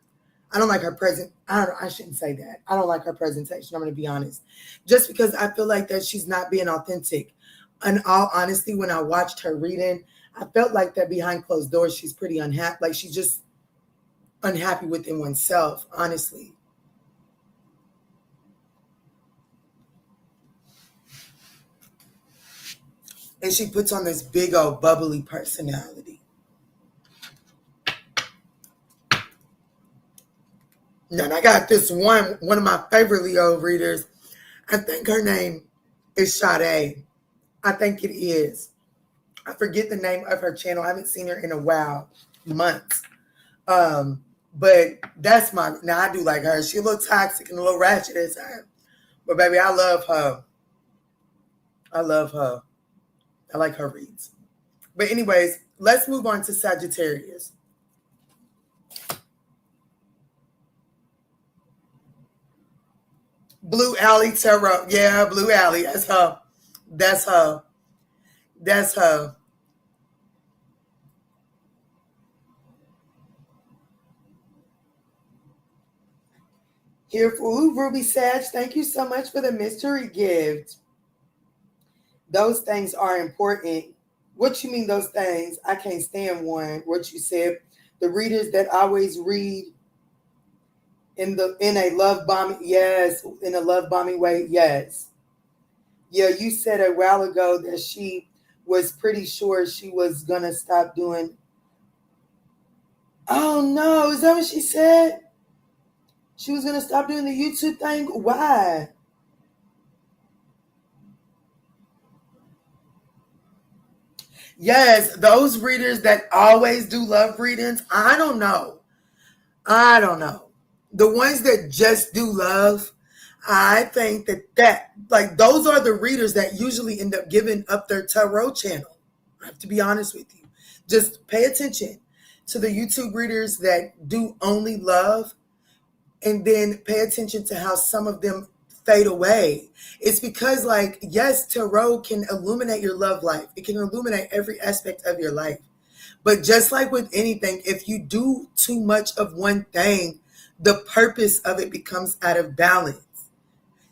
I don't like her present. I shouldn't say that. I don't like her presentation. I'm going to be honest. Just because I feel like that she's not being authentic. In all honesty, when I watched her reading, I felt like that behind closed doors, she's pretty unhappy. Like she's just unhappy within oneself, honestly. And she puts on this big old bubbly personality. And I got this one of my favorite Leo readers. I think her name is Sade. I think it is. I forget the name of her channel. I haven't seen her in a while, months. But that's my, now I do like her. She a little toxic and a little ratchet at times. But baby, I love her. I love her. I like her reads. But anyways, let's move on to Sagittarius. Blue Alley Tarot. Yeah, Blue Alley. That's her. That's her. That's her. Here for Ruby Sag. Thank you so much for the mystery gift. Those things are important. What you mean those things? I can't stand one. What you said. The readers that always read in a love bombing, yes, in a love bombing way, yes. Yeah, you said a while ago that she was pretty sure she was gonna stop doing. Oh no, is that what she said? She was gonna stop doing the YouTube thing? Why? Yes, those readers that always do love readings, I don't know. I don't know. The ones that just do love, I think that like those are the readers that usually end up giving up their tarot channel. I have to be honest with you. Just pay attention to the YouTube readers that do only love, and then pay attention to how some of them fade away. It's because, like, yes, tarot can illuminate your love life. It can illuminate every aspect of your life. But just like with anything, if you do too much of one thing, the purpose of it becomes out of balance.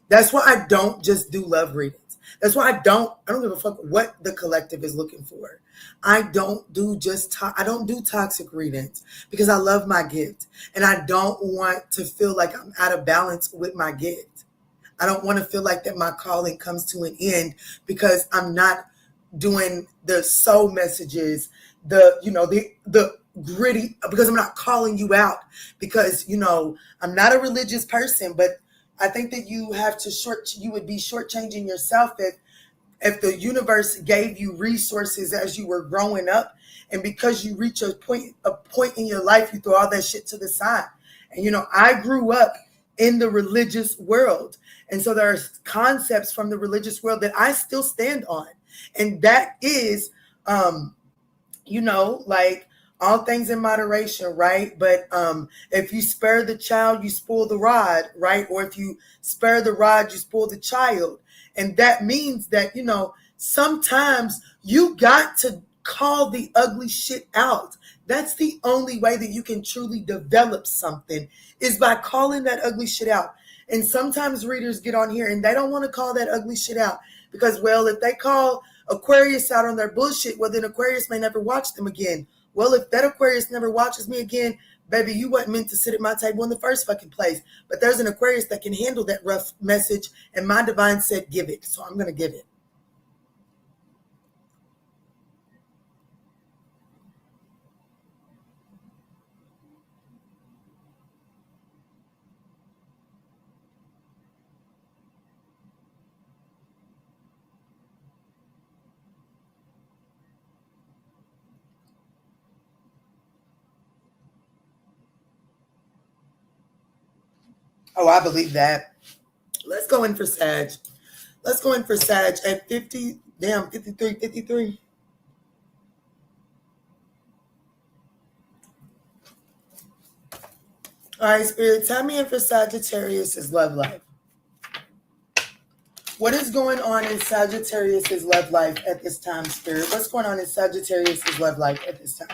That's why I don't just do love readings. That's why I don't give a fuck what the collective is looking for. I don't do I don't do toxic readings because I love my gift and I don't want to feel like I'm out of balance with my gift. I don't want to feel like that my calling comes to an end because I'm not doing the soul messages, the gritty, because I'm not calling you out because, I'm not a religious person, but I think that you would be shortchanging yourself if the universe gave you resources as you were growing up, and because you reach a point in your life, you throw all that shit to the side. And I grew up in the religious world, and so there are concepts from the religious world that I still stand on, and that is, like all things in moderation, right? But if you spare the child, you spoil the rod, right? Or if you spare the rod, you spoil the child. And that means that, sometimes you got to call the ugly shit out. That's the only way that you can truly develop something, is by calling that ugly shit out. And sometimes readers get on here and they don't want to call that ugly shit out because, well, if they call Aquarius out on their bullshit, well, then Aquarius may never watch them again. Well, if that Aquarius never watches me again, baby, you wasn't meant to sit at my table in the first fucking place. But there's an Aquarius that can handle that rough message, and my divine said give it. So I'm going to give it. Oh, I believe that. Let's go in for Sag. Let's go in for Sag at 53. All right, Spirit, tell me in for Sagittarius' love life. What is going on in Sagittarius' love life at this time, Spirit? What's going on in Sagittarius' love life at this time?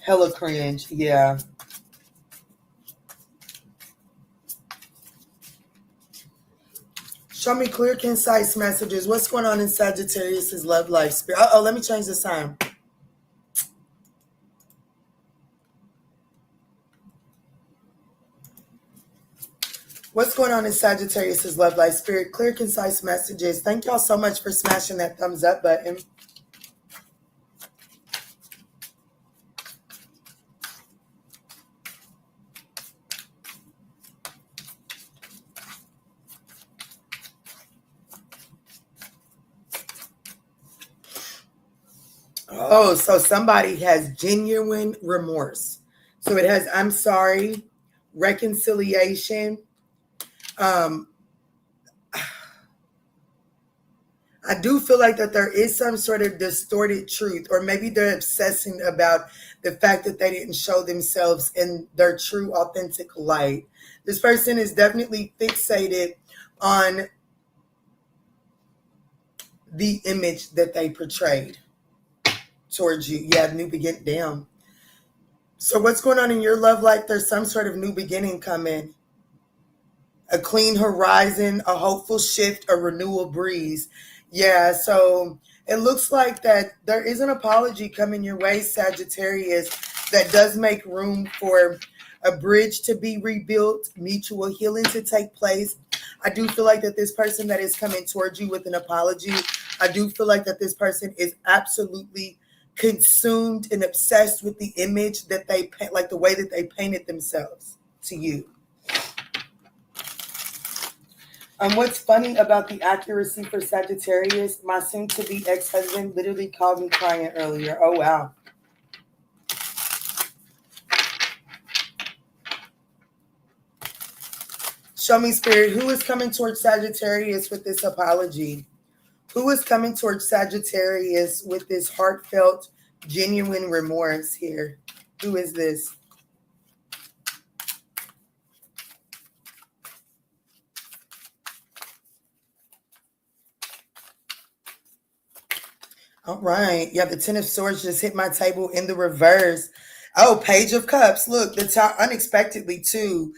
Hella cringe, yeah. Show me clear, concise messages. What's going on in Sagittarius' love life, Spirit? Uh-oh, let me change the sign. What's going on in Sagittarius' love life, Spirit? Clear, concise messages. Thank y'all so much for smashing that thumbs up button. Oh, so somebody has genuine remorse. So it has, I'm sorry, reconciliation. Um, I do feel like that there is some sort of distorted truth, or maybe they're obsessing about the fact that they didn't show themselves in their true, authentic light. This person is definitely fixated on the image that they portrayed towards you. You have new beginning. Damn. So what's going on in your love life? There's some sort of new beginning coming. A clean horizon, a hopeful shift, a renewal breeze. Yeah, so it looks like that there is an apology coming your way, Sagittarius, that does make room for a bridge to be rebuilt, mutual healing to take place. I do feel like that this person that is coming towards you with an apology, I do feel like that this person is absolutely consumed and obsessed with the image that they paint, like the way that they painted themselves to you. What's funny about the accuracy for Sagittarius, my soon-to-be ex-husband literally called me crying earlier. Oh, wow. Show me, Spirit, who is coming towards Sagittarius with this apology? Who is coming towards Sagittarius with this heartfelt, genuine remorse here? Who is this? All right. Yeah, the Ten of Swords just hit my table in the reverse. Oh, Page of Cups. Look, the top unexpectedly too.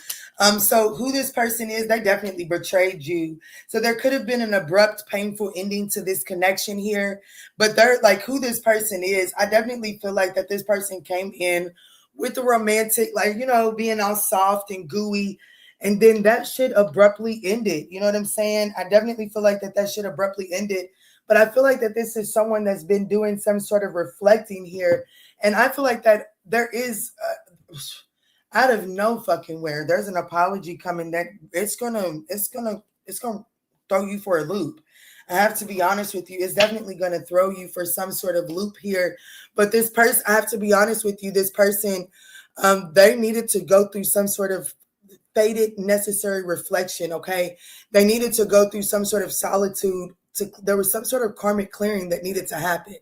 So who this person is, they definitely betrayed you. So there could have been an abrupt, painful ending to this connection here. But they're like who this person is, I definitely feel like that this person came in with the romantic, like, you know, being all soft and gooey. And then that shit abruptly ended. You know what I'm saying? I definitely feel like that shit abruptly ended. But I feel like that this is someone that's been doing some sort of reflecting here. And I feel like that there is, out of no fucking where, there's an apology coming that it's gonna throw you for a loop. I have to be honest with you. It's definitely going to throw you for some sort of loop here. But this person, I have to be honest with you, this person, they needed to go through some sort of fated necessary reflection, okay? They needed to go through some sort of solitude. There was some sort of karmic clearing that needed to happen.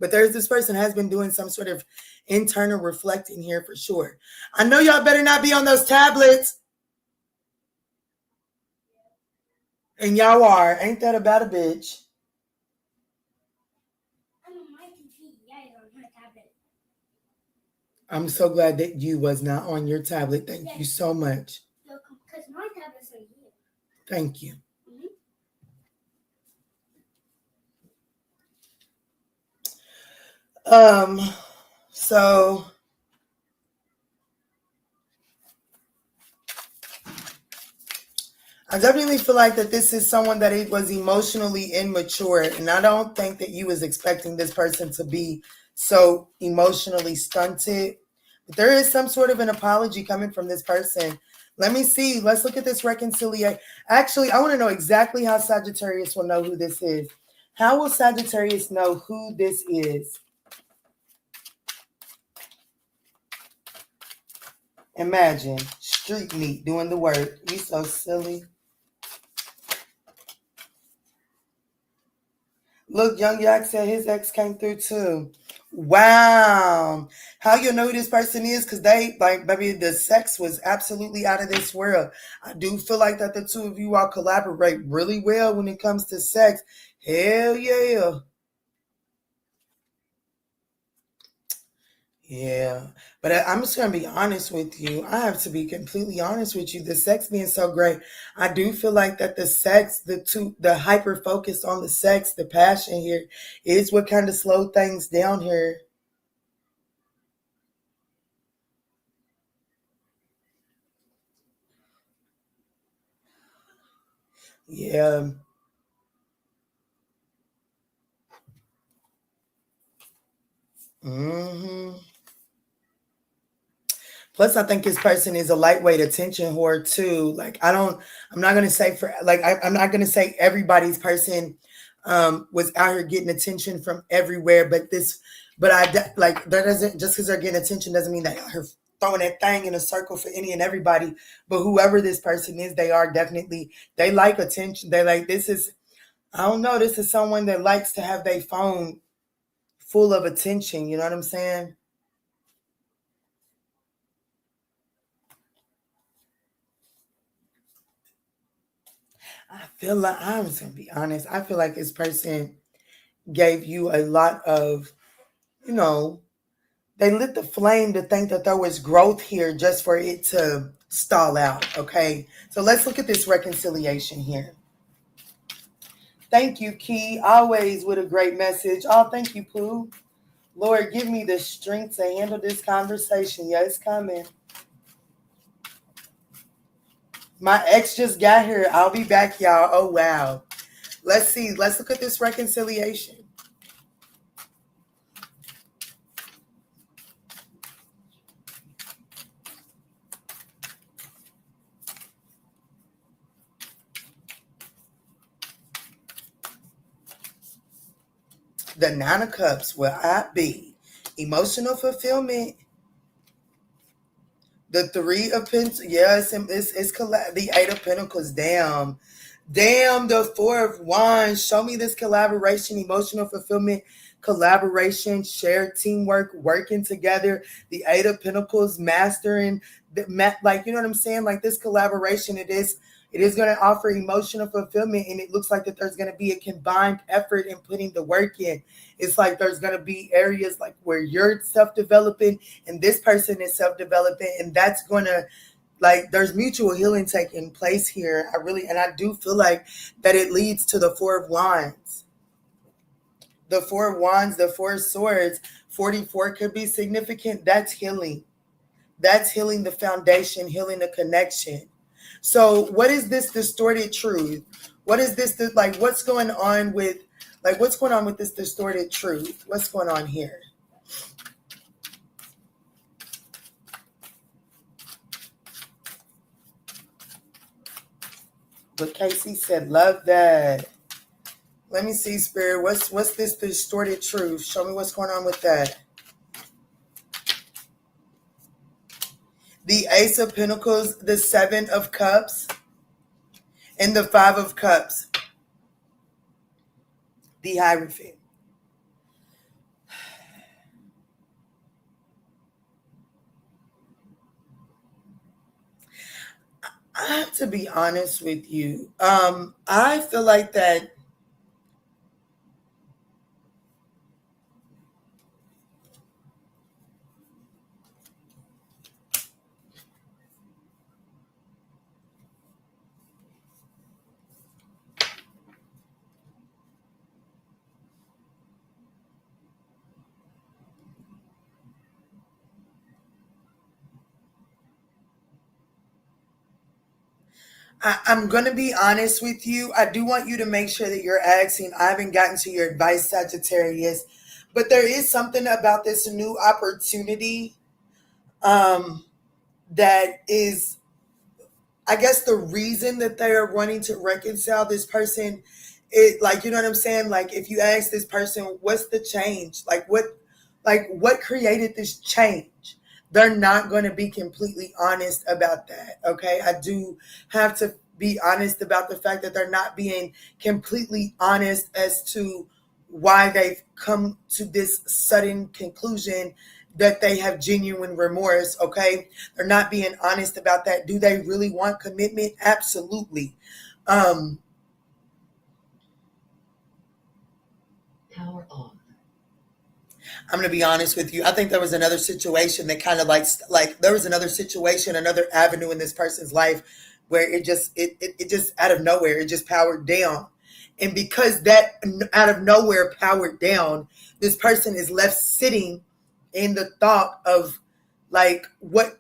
But this person has been doing some sort of internal reflecting here for sure. I know y'all better not be on those tablets. And y'all are. Ain't that about a bitch? I'm so glad that you was not on your tablet. Thank you so much. Because my tablet's right here. Thank you. So I definitely feel like that this is someone that it was emotionally immature, and I don't think that you was expecting this person to be so emotionally stunted. But there is some sort of an apology coming from this person. Let me see. Let's look at this reconciliation. Actually, I want to know exactly how Sagittarius will know who this is. How will Sagittarius know who this is? Imagine street meat doing the work. You so silly. Look, Young Yak said his ex came through too. Wow. How you know who this person is? Because they, like, baby, the sex was absolutely out of this world. I do feel like that the two of you all collaborate really well when it comes to sex. Hell yeah. Yeah, but I'm just gonna be honest with you. I have to be completely honest with you. The sex being so great, I do feel like that the sex, the hyper focus on the sex, the passion here is what kind of slowed things down here. Yeah. hmm Plus, I think this person is a lightweight attention whore too. Like, I'm not gonna say for like, I'm not gonna say everybody's person was out here getting attention from everywhere. But like, that doesn't, just because they're getting attention doesn't mean that her throwing that thing in a circle for any and everybody. But whoever this person is, they are definitely, they like attention. They like, this is, I don't know, this is someone that likes to have their phone full of attention. You know what I'm saying? I feel like, I'm just going to be honest, I feel like this person gave you a lot of, you know, they lit the flame to think that there was growth here just for it to stall out, okay? So let's look at this reconciliation here. Thank you, Key. Always with a great message. Oh, thank you, Pooh. Lord, give me the strength to handle this conversation. Yeah, it's coming. My ex just got here. I'll be back, y'all. Oh, wow. Let's see. Let's look at this reconciliation. The Nine of Cups will I be emotional fulfillment. The Three of Pentacles, yes, it's the Eight of Pentacles. Damn, the Four of Wands. Show me this collaboration, emotional fulfillment, collaboration, shared teamwork, working together. The Eight of Pentacles, mastering, like, you know what I'm saying? Like, this collaboration, it is going to offer emotional fulfillment, and it looks like that there's going to be a combined effort in putting the work in. It's like there's going to be areas like where you're self-developing and this person is self-developing, and that's going to, like, there's mutual healing taking place here. I do feel like that it leads to the Four of Wands. The Four of Wands, the Four of Swords, 44 could be significant. That's healing. That's healing the foundation, healing the connection. So what is this distorted truth? What is this, like, what's going on with this distorted truth? What's going on here? But Casey said, love that. Let me see, Spirit. What's this distorted truth? Show me what's going on with that. The Ace of Pentacles, the Seven of Cups, and the Five of Cups. The Hierophant. I have to be honest with you. I feel like that I'm going to be honest with you. I do want you to make sure that you're asking. I haven't gotten to your advice, Sagittarius, but there is something about this new opportunity that is, I guess, the reason that they are wanting to reconcile this person. It, like, you know what I'm saying? Like, if you ask this person, what's the change? Like, what created this change? They're not going to be completely honest about that. Okay. I do have to be honest about the fact that they're not being completely honest as to why they've come to this sudden conclusion that they have genuine remorse. Okay. They're not being honest about that. Do they really want commitment? Absolutely. Power on. I'm going to be honest with you. I think there was another situation that kind of like there was another situation, another avenue in this person's life where it just out of nowhere, it just powered down. And because that out of nowhere powered down, this person is left sitting in the thought of like, what,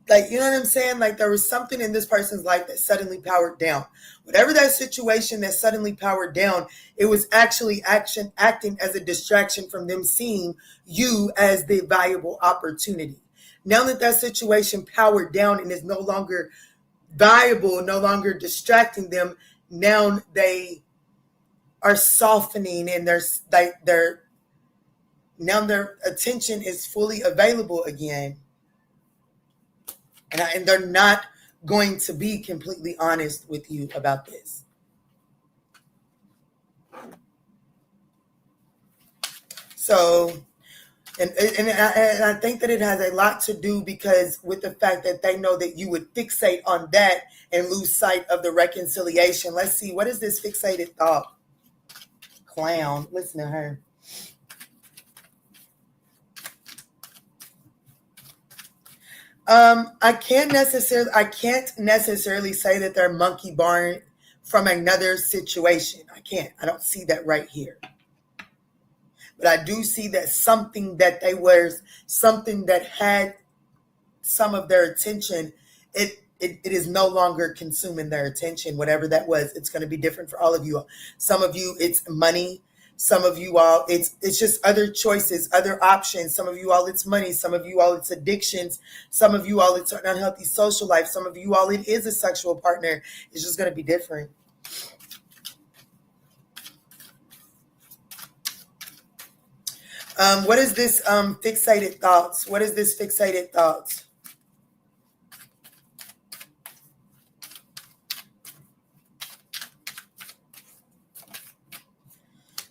like, you know what I'm saying? Like, there was something in this person's life that suddenly powered down. Whatever that situation that suddenly powered down, it was actually acting as a distraction from them seeing you as the valuable opportunity. Now that that situation powered down and is no longer valuable, no longer distracting them, now they are softening, and now their attention is fully available again. And they're not going to be completely honest with you about this. So, and I think that it has a lot to do because with the fact that they know that you would fixate on that and lose sight of the reconciliation. Let's see, what is this fixated thought? Clown, listen to her. I can't necessarily say that they're monkey barring from another situation. I don't see that right here. But I do see that something that had some of their attention, it is no longer consuming their attention. Whatever that was, it's going to be different for all of you. Some of you, it's money. Some of you all, it's just other choices, other options. Some of you all, it's money. Some of you all, it's addictions. Some of you all, it's an unhealthy social life. Some of you all, it is a sexual partner. It's just going to be different. What is this fixated thoughts? What is this fixated thoughts?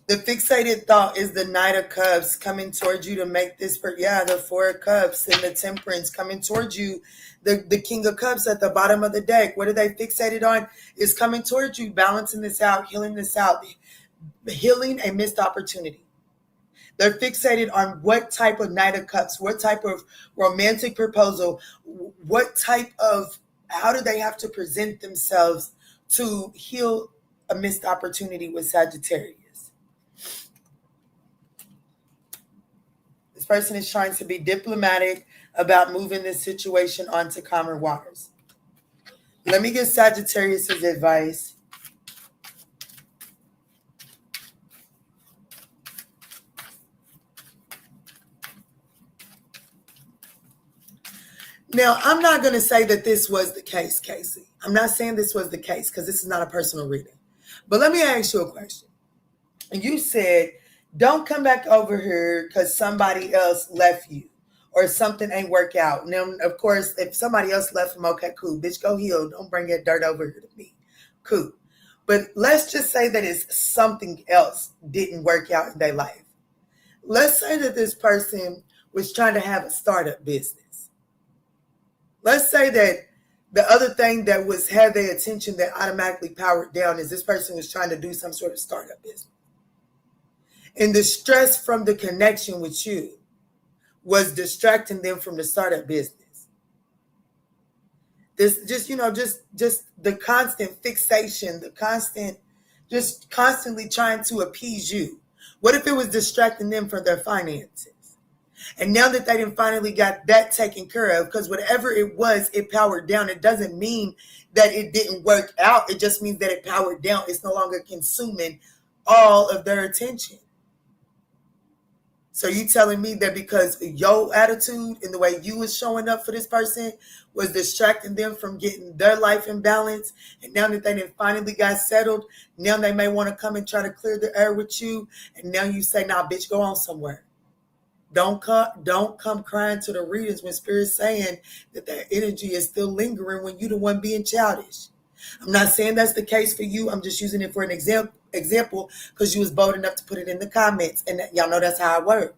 The fixated thought is the Knight of Cups coming towards you to make this, the Four of Cups and the Temperance coming towards you. The King of Cups at the bottom of the deck. What are they fixated on? Is coming towards you, balancing this out, healing this out, healing a missed opportunity. They're fixated on what type of Knight of Cups, what type of romantic proposal, how do they have to present themselves to heal a missed opportunity with Sagittarius. This person is trying to be diplomatic about moving this situation onto calmer waters. Let me give Sagittarius' advice. Now, I'm not going to say that this was the case, Casey. I'm not saying this was the case because this is not a personal reading. But let me ask you a question. You said, don't come back over here because somebody else left you or something ain't work out. Now, of course, if somebody else left them, okay, cool. Bitch, go heal. Don't bring that dirt over here to me. Cool. But let's just say that it's something else didn't work out in their life. Let's say that this person was trying to have a startup business. Let's say that the other thing that had their attention that automatically powered down is this person was trying to do some sort of startup business. And the stress from the connection with you was distracting them from the startup business. This just the constant fixation, just constantly trying to appease you. What if it was distracting them from their finances? And now that they done finally got that taken care of, because whatever it was, it powered down. It doesn't mean that it didn't work out. It just means that it powered down. It's no longer consuming all of their attention. So you telling me that because your attitude and the way you was showing up for this person was distracting them from getting their life in balance, and now that they done finally got settled, now they may want to come and try to clear the air with you, and now you say, nah, bitch, go on somewhere. Don't come crying to the readers when Spirit's saying that energy is still lingering when you're the one being childish. I'm not saying that's the case for you. I'm just using it for an example because you was bold enough to put it in the comments, and y'all know that's how I work.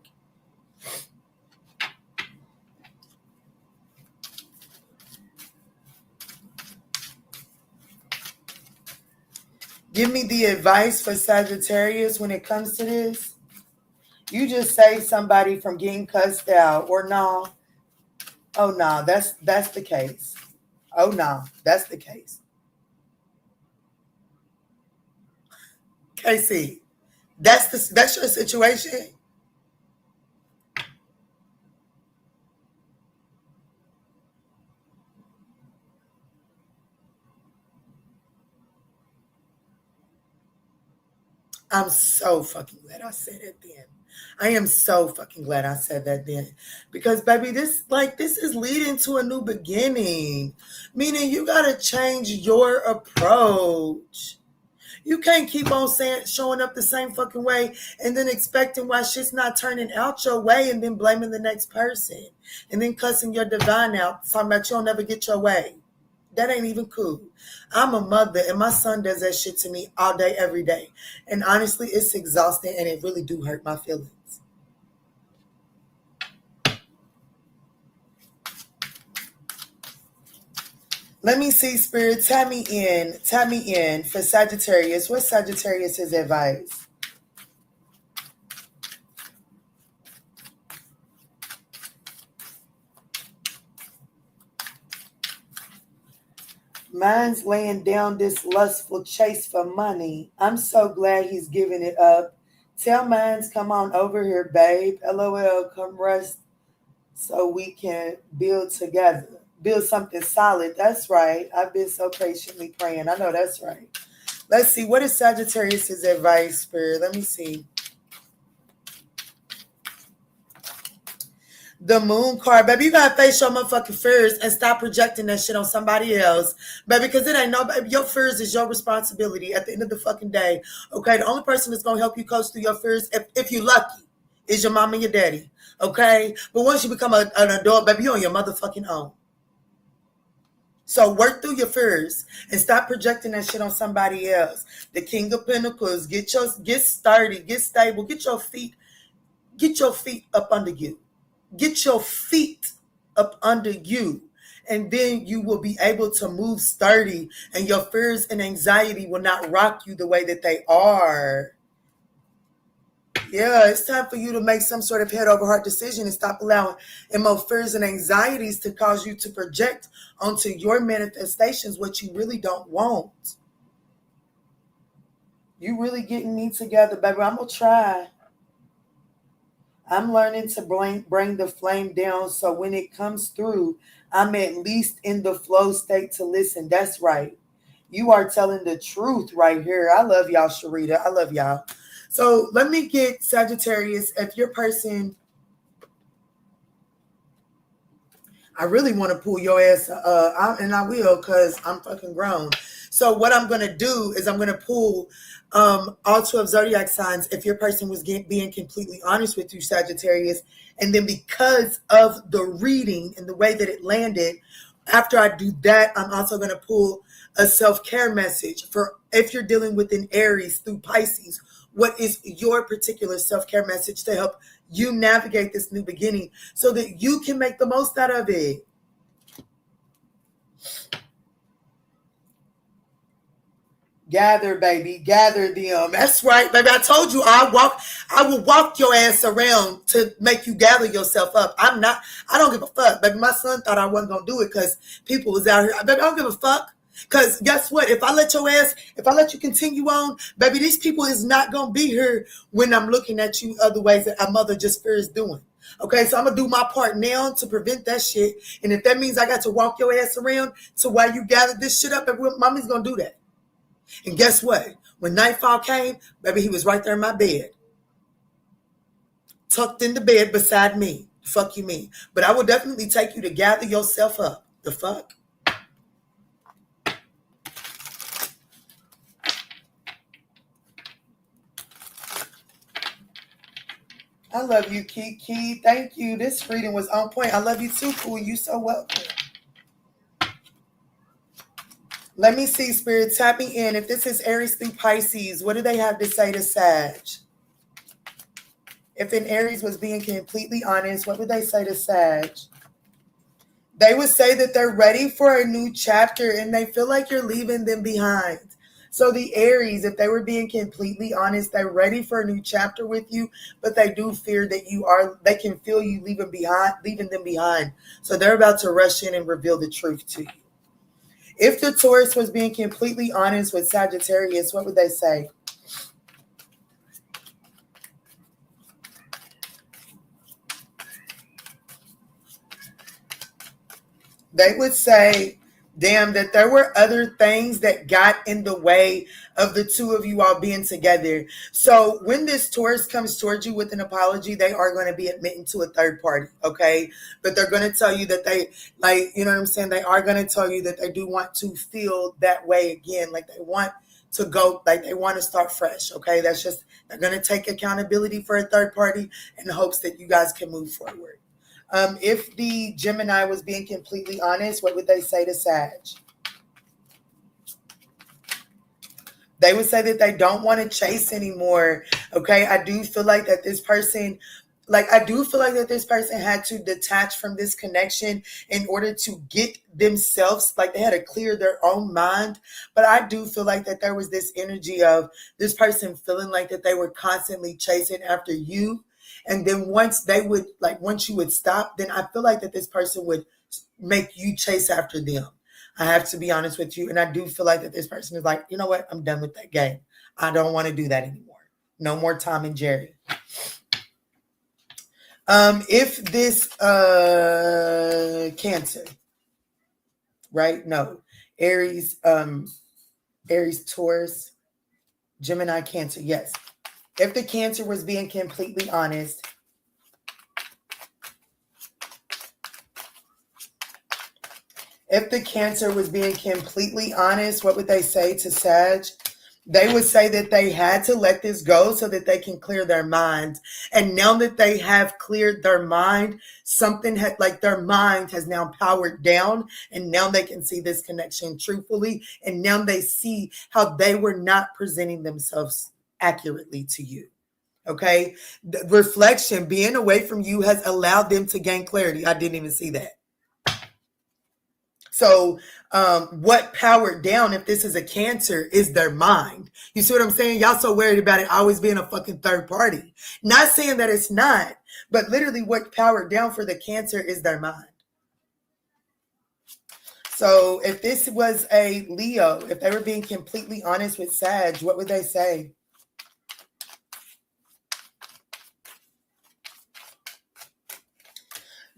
Give me the advice for Sagittarius when it comes to this. You just save somebody from getting cussed out, or no? Oh no, that's the case. Oh no, that's the case. Casey, that's your situation. I'm so fucking glad I said it then. I am so fucking glad I said that then. Because, baby, this is leading to a new beginning. Meaning you got to change your approach. You can't keep on showing up the same fucking way and then expecting why shit's not turning out your way and then blaming the next person and then cussing your divine out, talking about you'll never get your way. That ain't even cool. I'm a mother and my son does that shit to me all day, every day. And honestly, it's exhausting and it really do hurt my feelings. Let me see, Spirit. Tap me in for Sagittarius. What's Sagittarius' advice? Mine's laying down this lustful chase for money. I'm so glad he's giving it up. Tell Mines, come on over here, babe. LOL, come rest so we can build together. Build something solid. That's right. I've been so patiently praying. I know that's right. Let's see. What is Sagittarius' advice, Spirit? Let me see. The moon card. Baby, you gotta face your motherfucking fears and stop projecting that shit on somebody else. Baby, because it ain't nobody. Your fears is your responsibility at the end of the fucking day. Okay? The only person that's gonna help you coach through your fears, if you're lucky, is your mom and your daddy. Okay? But once you become an adult, baby, you're on your motherfucking own. So work through your fears and stop projecting that shit on somebody else. The King of Pentacles, get sturdy, get stable, get your feet up under you. Get your feet up under you. And then you will be able to move sturdy and your fears and anxiety will not rock you the way that they are. Yeah, it's time for you to make some sort of head over heart decision and stop allowing more fears and anxieties to cause you to project onto your manifestations what you really don't want. You really getting me together, baby. I'm going to try. I'm learning to bring the flame down so when it comes through, I'm at least in the flow state to listen. That's right. You are telling the truth right here. I love y'all, Sharita. I love y'all. So let me get Sagittarius. If your person, I really want to pull your ass, and I will because I'm fucking grown. So what I'm going to do is I'm going to pull all 12 zodiac signs if your person was being completely honest with you, Sagittarius. And then because of the reading and the way that it landed, after I do that, I'm also going to pull a self-care message for if you're dealing with an Aries through Pisces. What is your particular self-care message to help you navigate this new beginning so that you can make the most out of it? Gather, baby, gather them. That's right, baby. I told you I will walk your ass around to make you gather yourself up. I don't give a fuck, baby. My son thought I wasn't gonna do it because people was out here. Baby, I don't give a fuck. Because guess what? If I let you continue on, baby, these people is not going to be here when I'm looking at you other ways that a mother just fears doing. Okay, so I'm going to do my part now to prevent that shit. And if that means I got to walk your ass around to while you gather this shit up, mommy's going to do that. And guess what? When nightfall came, baby, he was right there in my bed. Tucked in the bed beside me. Fuck you mean. But I will definitely take you to gather yourself up. The fuck? I love you, Kiki. Thank you. This reading was on point. I love you too, Cool. You so welcome. Let me see, Spirit. Tap me in. If this is Aries through Pisces, what do they have to say to Sag? If an Aries was being completely honest, what would they say to Sag? They would say that they're ready for a new chapter and they feel like you're leaving them behind. So the Aries, if they were being completely honest, they're ready for a new chapter with you, but they do fear that they can feel you leaving them behind. So they're about to rush in and reveal the truth to you. If the Taurus was being completely honest with Sagittarius, what would they say? They would say, damn, that there were other things that got in the way of the two of you all being together. So when this Taurus comes towards you with an apology, they are going to be admitting to a third party, okay? But they're going to tell you that they, like, you know what I'm saying? They are going to tell you that they do want to feel that way again. Like they want to go, like they want to start fresh. Okay, that's just, they're going to take accountability for a third party in hopes that you guys can move forward. If the Gemini was being completely honest, what would they say to Sag? They would say that they don't want to chase anymore. Okay, I do feel like that this person, had to detach from this connection in order to get themselves, like they had to clear their own mind. But I do feel like that there was this energy of this person feeling like that they were constantly chasing after you. And then once you would stop, then I feel like that this person would make you chase after them. I have to be honest with you. And I do feel like that this person is like, you know what? I'm done with that game. I don't want to do that anymore. No more Tom and Jerry. If this Cancer, right? No. Aries, Taurus, Gemini, Cancer. Yes. If the Cancer was being completely honest, what would they say to Sag? They would say that they had to let this go so that they can clear their minds. And now that they have cleared their mind, their mind has now powered down, and now they can see this connection truthfully. And now they see how they were not presenting themselves accurately to you. Okay. The reflection, being away from you, has allowed them to gain clarity. I didn't even see that. So what powered down, if this is a Cancer, is their mind. You see what I'm saying? Y'all so worried about it always being a fucking third party. Not saying that it's not, but literally what powered down for the Cancer is their mind. So if this was a Leo, if they were being completely honest with Sag, what would they say?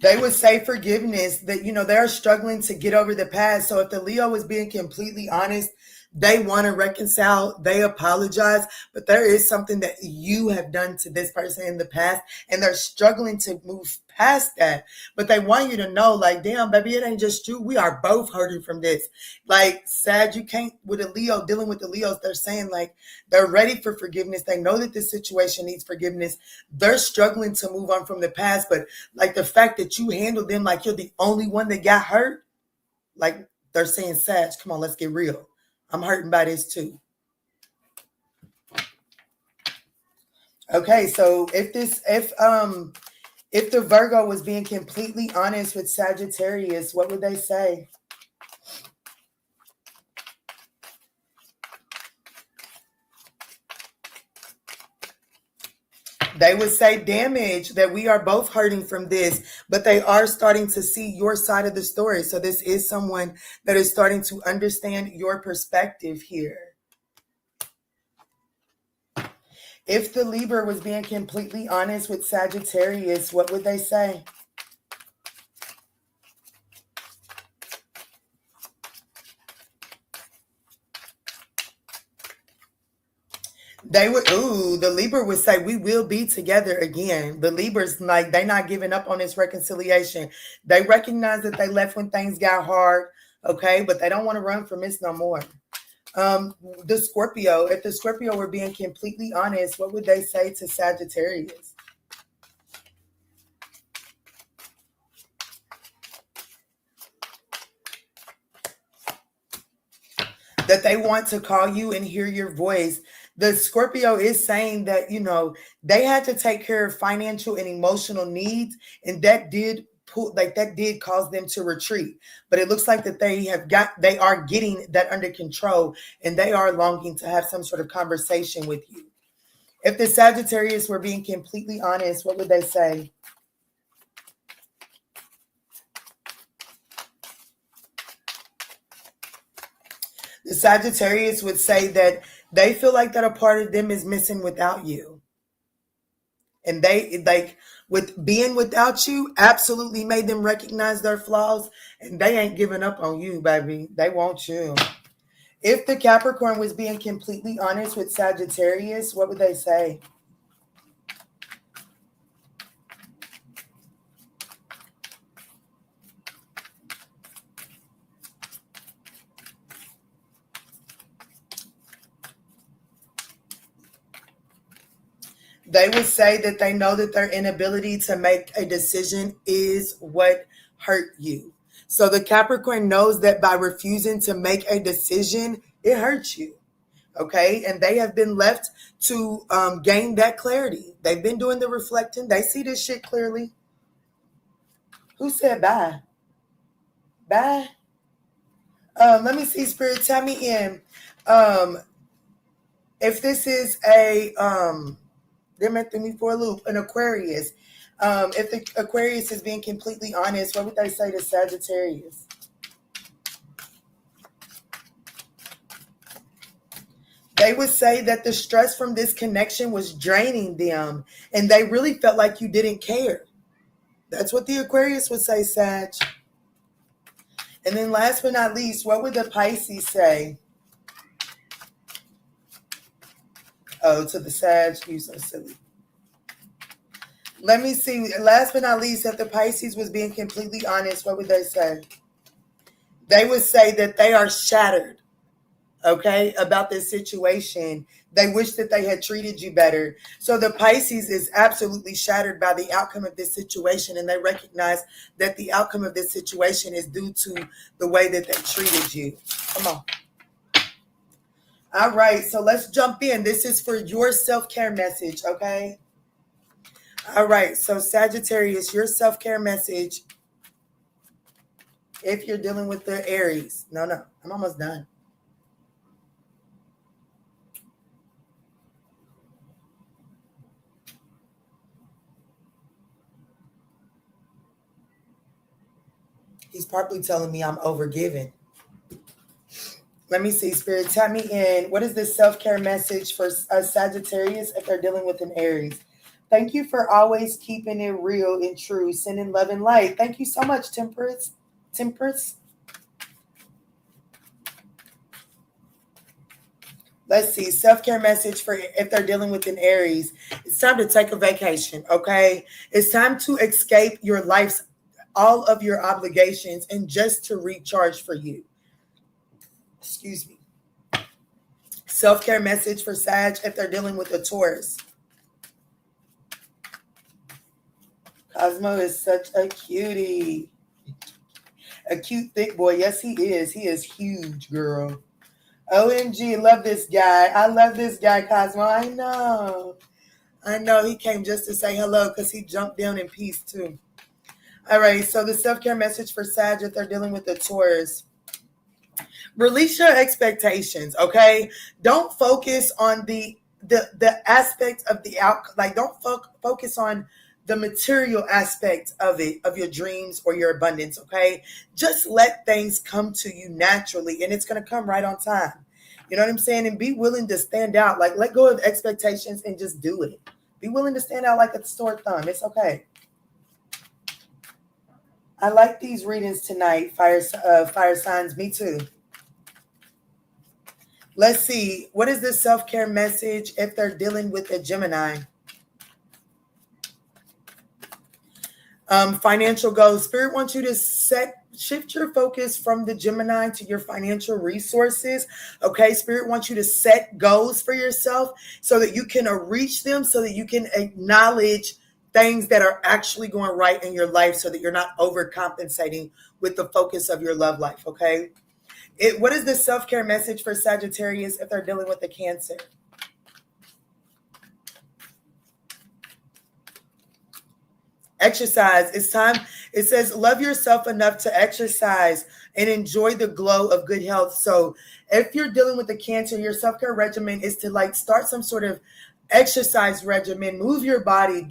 They would say forgiveness, that, they're struggling to get over the past. So if the Leo is being completely honest, they want to reconcile, they apologize, but there is something that you have done to this person in the past, and they're struggling to move past that. But they want you to know, like, damn, baby, it ain't just you. We are both hurting from this. Like, Sag, you can't, with a Leo, dealing with the Leos, they're saying, like, they're ready for forgiveness. They know that this situation needs forgiveness. They're struggling to move on from the past, but, like, the fact that you handled them like you're the only one that got hurt, like, they're saying, Sag, come on, let's get real. I'm hurting by this too. Okay, so if the Virgo was being completely honest with Sagittarius, what would they say? They would say damage, that we are both hurting from this, but they are starting to see your side of the story. So this is someone that is starting to understand your perspective here. If the Libra was being completely honest with Sagittarius, what would they say? They would, the Libra would say, we will be together again. The Libra's like, they're not giving up on this reconciliation. They recognize that they left when things got hard, okay? But they don't want to run from this no more. The Scorpio, if the Scorpio were being completely honest, what would they say to Sagittarius? That they want to call you and hear your voice. The Scorpio is saying that, they had to take care of financial and emotional needs, and that did cause them to retreat. But it looks like that they are getting that under control, and they are longing to have some sort of conversation with you. If the Sagittarius were being completely honest, what would they say? The Sagittarius would say that they feel like that a part of them is missing without you. And they, with being without you, absolutely made them recognize their flaws. And they ain't giving up on you, baby. They want you. If the Capricorn was being completely honest with Sagittarius, what would they say? They would say that they know that their inability to make a decision is what hurt you. So the Capricorn knows that by refusing to make a decision, it hurts you. Okay. And they have been left to gain that clarity. They've been doing the reflecting. They see this shit clearly. Who said bye? Bye. Let me see, Spirit. Tell me if this is a they're meant me for a loop, an Aquarius. If the Aquarius is being completely honest, what would they say to Sagittarius? They would say that the stress from this connection was draining them, and they really felt like you didn't care. That's what the Aquarius would say, Sag. And then last but not least, what would the Pisces say? Oh, to the Sag, you so silly. Let me see. Last but not least, if the Pisces was being completely honest, what would they say? They would say that they are shattered, okay, about this situation. They wish that they had treated you better. So the Pisces is absolutely shattered by the outcome of this situation, and they recognize that the outcome of this situation is due to the way that they treated you. Come on. All right, so let's jump in. This is for your self-care message, okay? All right, so Sagittarius, your self-care message, if you're dealing with the Aries. No, I'm almost done. He's probably telling me I'm overgiving. Let me see, Spirit. Tap me in. What is this self-care message for Sagittarius if they're dealing with an Aries? Thank you for always keeping it real and true. Sending love and light. Thank you so much, Temperance. Let's see. Self-care message for if they're dealing with an Aries. It's time to take a vacation, okay? It's time to escape your life's, all of your obligations, and just to recharge for you. Excuse me. Self-care message for Sag if they're dealing with a Taurus. Cosmo is such a cutie. A cute, thick boy. Yes, he is. He is huge, girl. OMG, love this guy. I love this guy, Cosmo. I know. He came just to say hello because he jumped down in peace, too. All right, so the self-care message for Sag if they're dealing with a Taurus. Release your expectations, okay? Don't focus on the aspect of the outcome. Like, don't focus on the material aspect of it, of your dreams or your abundance, okay? Just let things come to you naturally, and it's going to come right on time. You know what I'm saying? And be willing to stand out. Like, let go of expectations and just do it. Be willing to stand out like a sore thumb. It's okay. I like these readings tonight, fire signs. Me too. Let's see. What is the self-care message if they're dealing with a Gemini? Financial goals. Spirit wants you to shift your focus from the Gemini to your financial resources. Okay. Spirit wants you to set goals for yourself so that you can reach them, so that you can acknowledge things that are actually going right in your life, so that you're not overcompensating with the focus of your love life. Okay. What is the self-care message for Sagittarius if they're dealing with a Cancer? Exercise. It's time. It says, love yourself enough to exercise and enjoy the glow of good health. So if you're dealing with a Cancer, your self-care regimen is to start some sort of exercise regimen. Move your body.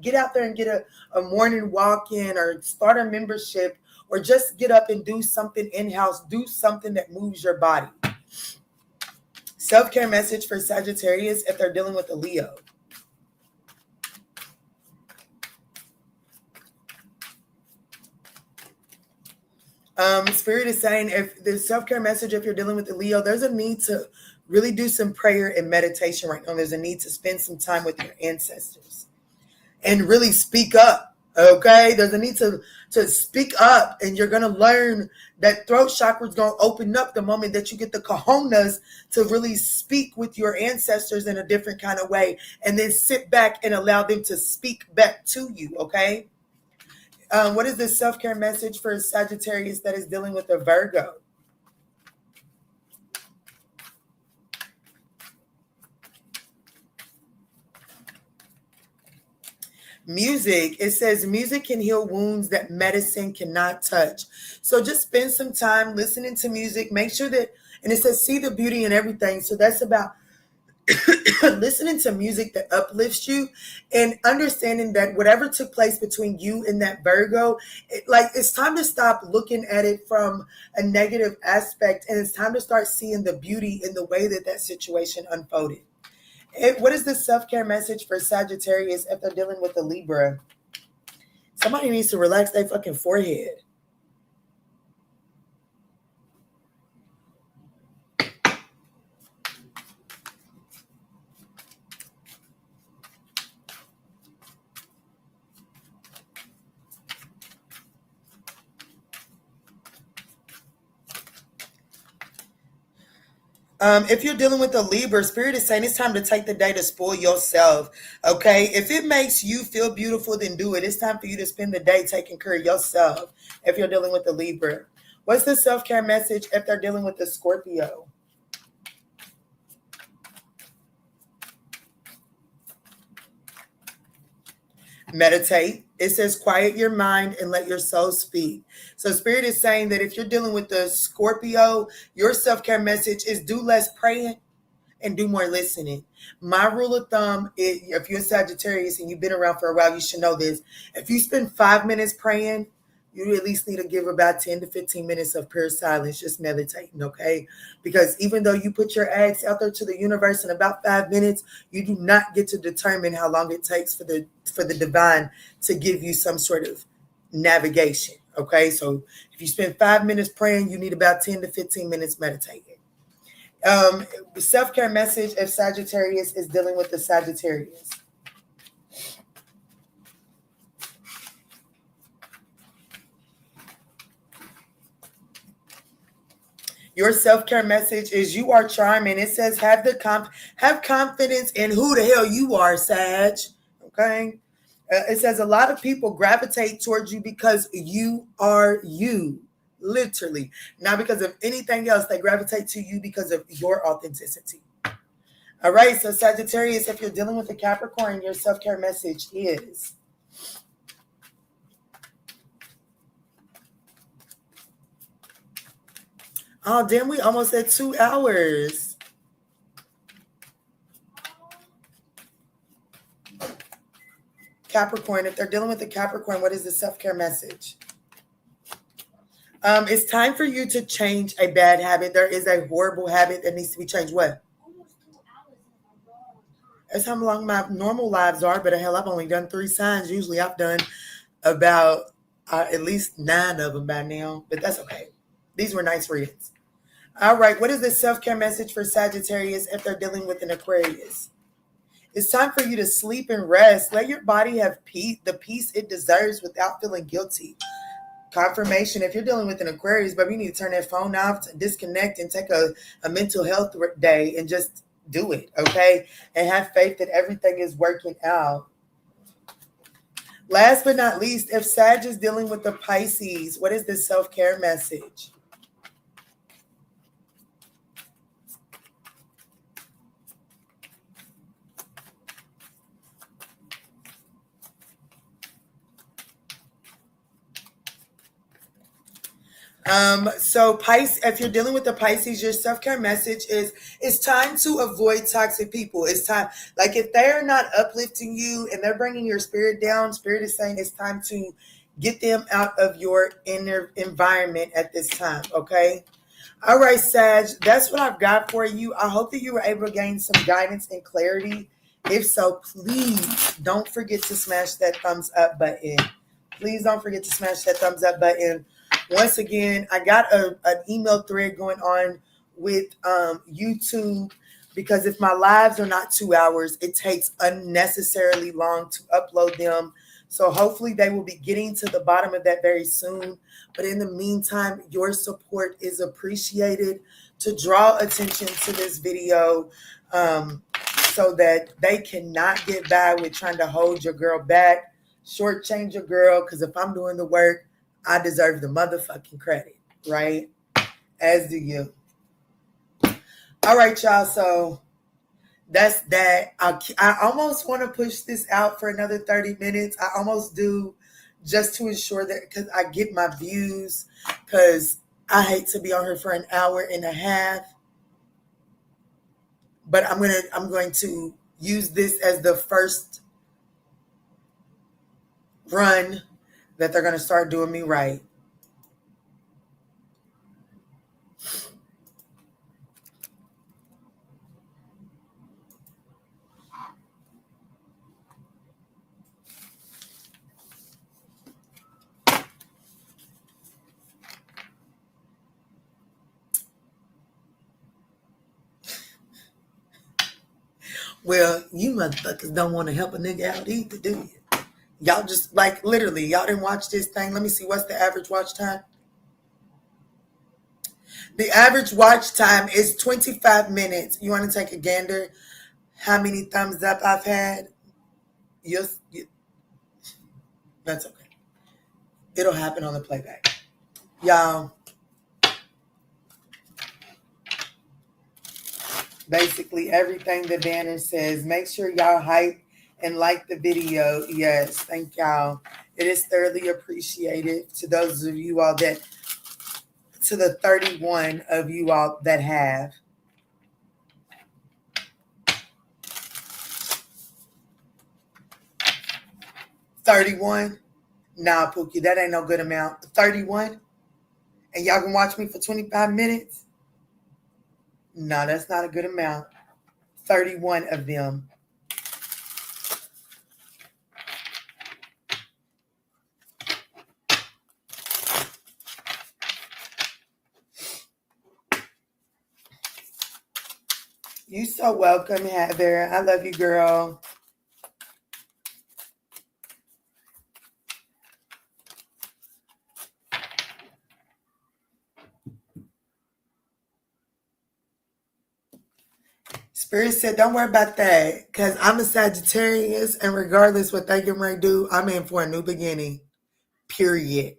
Get out there and get a morning walk in, or start a membership, or just get up and do something in-house. Do something that moves your body. Self-care message for Sagittarius if they're dealing with a Leo. Spirit is saying, if the self-care message, if you're dealing with a Leo, there's a need to really do some prayer and meditation right now. There's a need to spend some time with your ancestors and really speak up Okay, there's a need to speak up, and you're gonna learn that throat chakra is gonna open up the moment that you get the cojones to really speak with your ancestors in a different kind of way, and then sit back and allow them to speak back to you. Okay, what is the self-care message for Sagittarius that is dealing with a Virgo? Music. It says music can heal wounds that medicine cannot touch. So just spend some time listening to music. Make sure that, and it says see the beauty in everything. So that's about listening to music that uplifts you and understanding that whatever took place between you and that Virgo, it's time to stop looking at it from a negative aspect, and it's time to start seeing the beauty in the way that that situation unfolded. What is the self-care message for Sagittarius if they're dealing with a Libra? Somebody needs to relax their fucking forehead. If you're dealing with a Libra, Spirit is saying it's time to take the day to spoil yourself. Okay, if it makes you feel beautiful, then do it. It's time for you to spend the day taking care of yourself. If you're dealing with a Libra, what's the self-care message if they're dealing with a Scorpio? Meditate. It says quiet your mind and let your soul speak. So Spirit is saying that if you're dealing with the Scorpio, your self-care message is do less praying and do more listening. My rule of thumb is, if you're a Sagittarius and you've been around for a while, you should know this. If you spend 5 minutes praying, you at least need to give about 10 to 15 minutes of pure silence, just meditating, okay? Because even though you put your eggs out there to the universe in about 5 minutes, you do not get to determine how long it takes for the divine to give you some sort of navigation, okay? So if you spend 5 minutes praying, you need about 10 to 15 minutes meditating. Self-care message if Sagittarius is dealing with the Sagittarius. Your self-care message is you are charming. It says have confidence in who the hell you are, Sag. Okay. It says a lot of people gravitate towards you because you are you. Literally. Not because of anything else. They gravitate to you because of your authenticity. All right. So Sagittarius, if you're dealing with a Capricorn, your self-care message is oh, damn, we almost at 2 hours. Capricorn, if they're dealing with a Capricorn, what is the self-care message? It's time for you to change a bad habit. There is a horrible habit that needs to be changed. What? That's how long my normal lives are, but hell, I've only done 3 signs. Usually I've done about at least 9 of them by now, but that's okay. These were nice reads. All right, what is the self-care message for Sagittarius if they're dealing with an Aquarius? It's time for you to sleep and rest. Let your body have the peace it deserves without feeling guilty. Confirmation, if you're dealing with an Aquarius, but you need to turn that phone off, disconnect, and take a mental health day and just do it, okay? And have faith that everything is working out. Last but not least, if Sag is dealing with the Pisces, what is the self-care message? So Pisces, if you're dealing with the Pisces, your self-care message is it's time to avoid toxic people. It's time, like if they're not uplifting you and they're bringing your spirit down, Spirit is saying it's time to get them out of your inner environment at this time, okay? All right, Sag, that's what I've got for you. I hope that you were able to gain some guidance and clarity. If so, please don't forget to smash that thumbs up button. Please don't forget to smash that thumbs up button. Once again, I got an email thread going on with YouTube because if my lives are not 2 hours, it takes unnecessarily long to upload them So hopefully they will be getting to the bottom of that very soon. But in the meantime, your support is appreciated to draw attention to this video, so that they cannot get by with trying to hold your girl back, shortchange your girl. Because if I'm doing the work, I deserve the motherfucking credit, right? As do you. All right, y'all. So that's that. I almost want to push this out for another 30 minutes. I almost do, just to ensure that, because I get my views, because I hate to be on here for an hour and a half. But I'm going to use this as the first run that they're going to start doing me right. Well, you motherfuckers don't want to help a nigga out either, do you? Y'all just, like, literally, y'all didn't watch this thing. Let me see, what's the average watch time? The average watch time is 25 minutes. You want to take a gander how many thumbs up I've had? Yes, that's okay. It'll happen on the playback. Y'all, basically everything the banner says. Make sure y'all hype and like the video. Yes, thank y'all. It is thoroughly appreciated. To those of you all that, to the 31 of you all that have. $31? Nah, Pookie, that ain't no good amount. 31? And y'all can watch me for 25 minutes? No, that's not a good amount. 31 of them. You so welcome, Heather. I love you, girl. Spirit said, don't worry about that, because I'm a Sagittarius, and regardless what they get ready to do, I'm in for a new beginning. Period.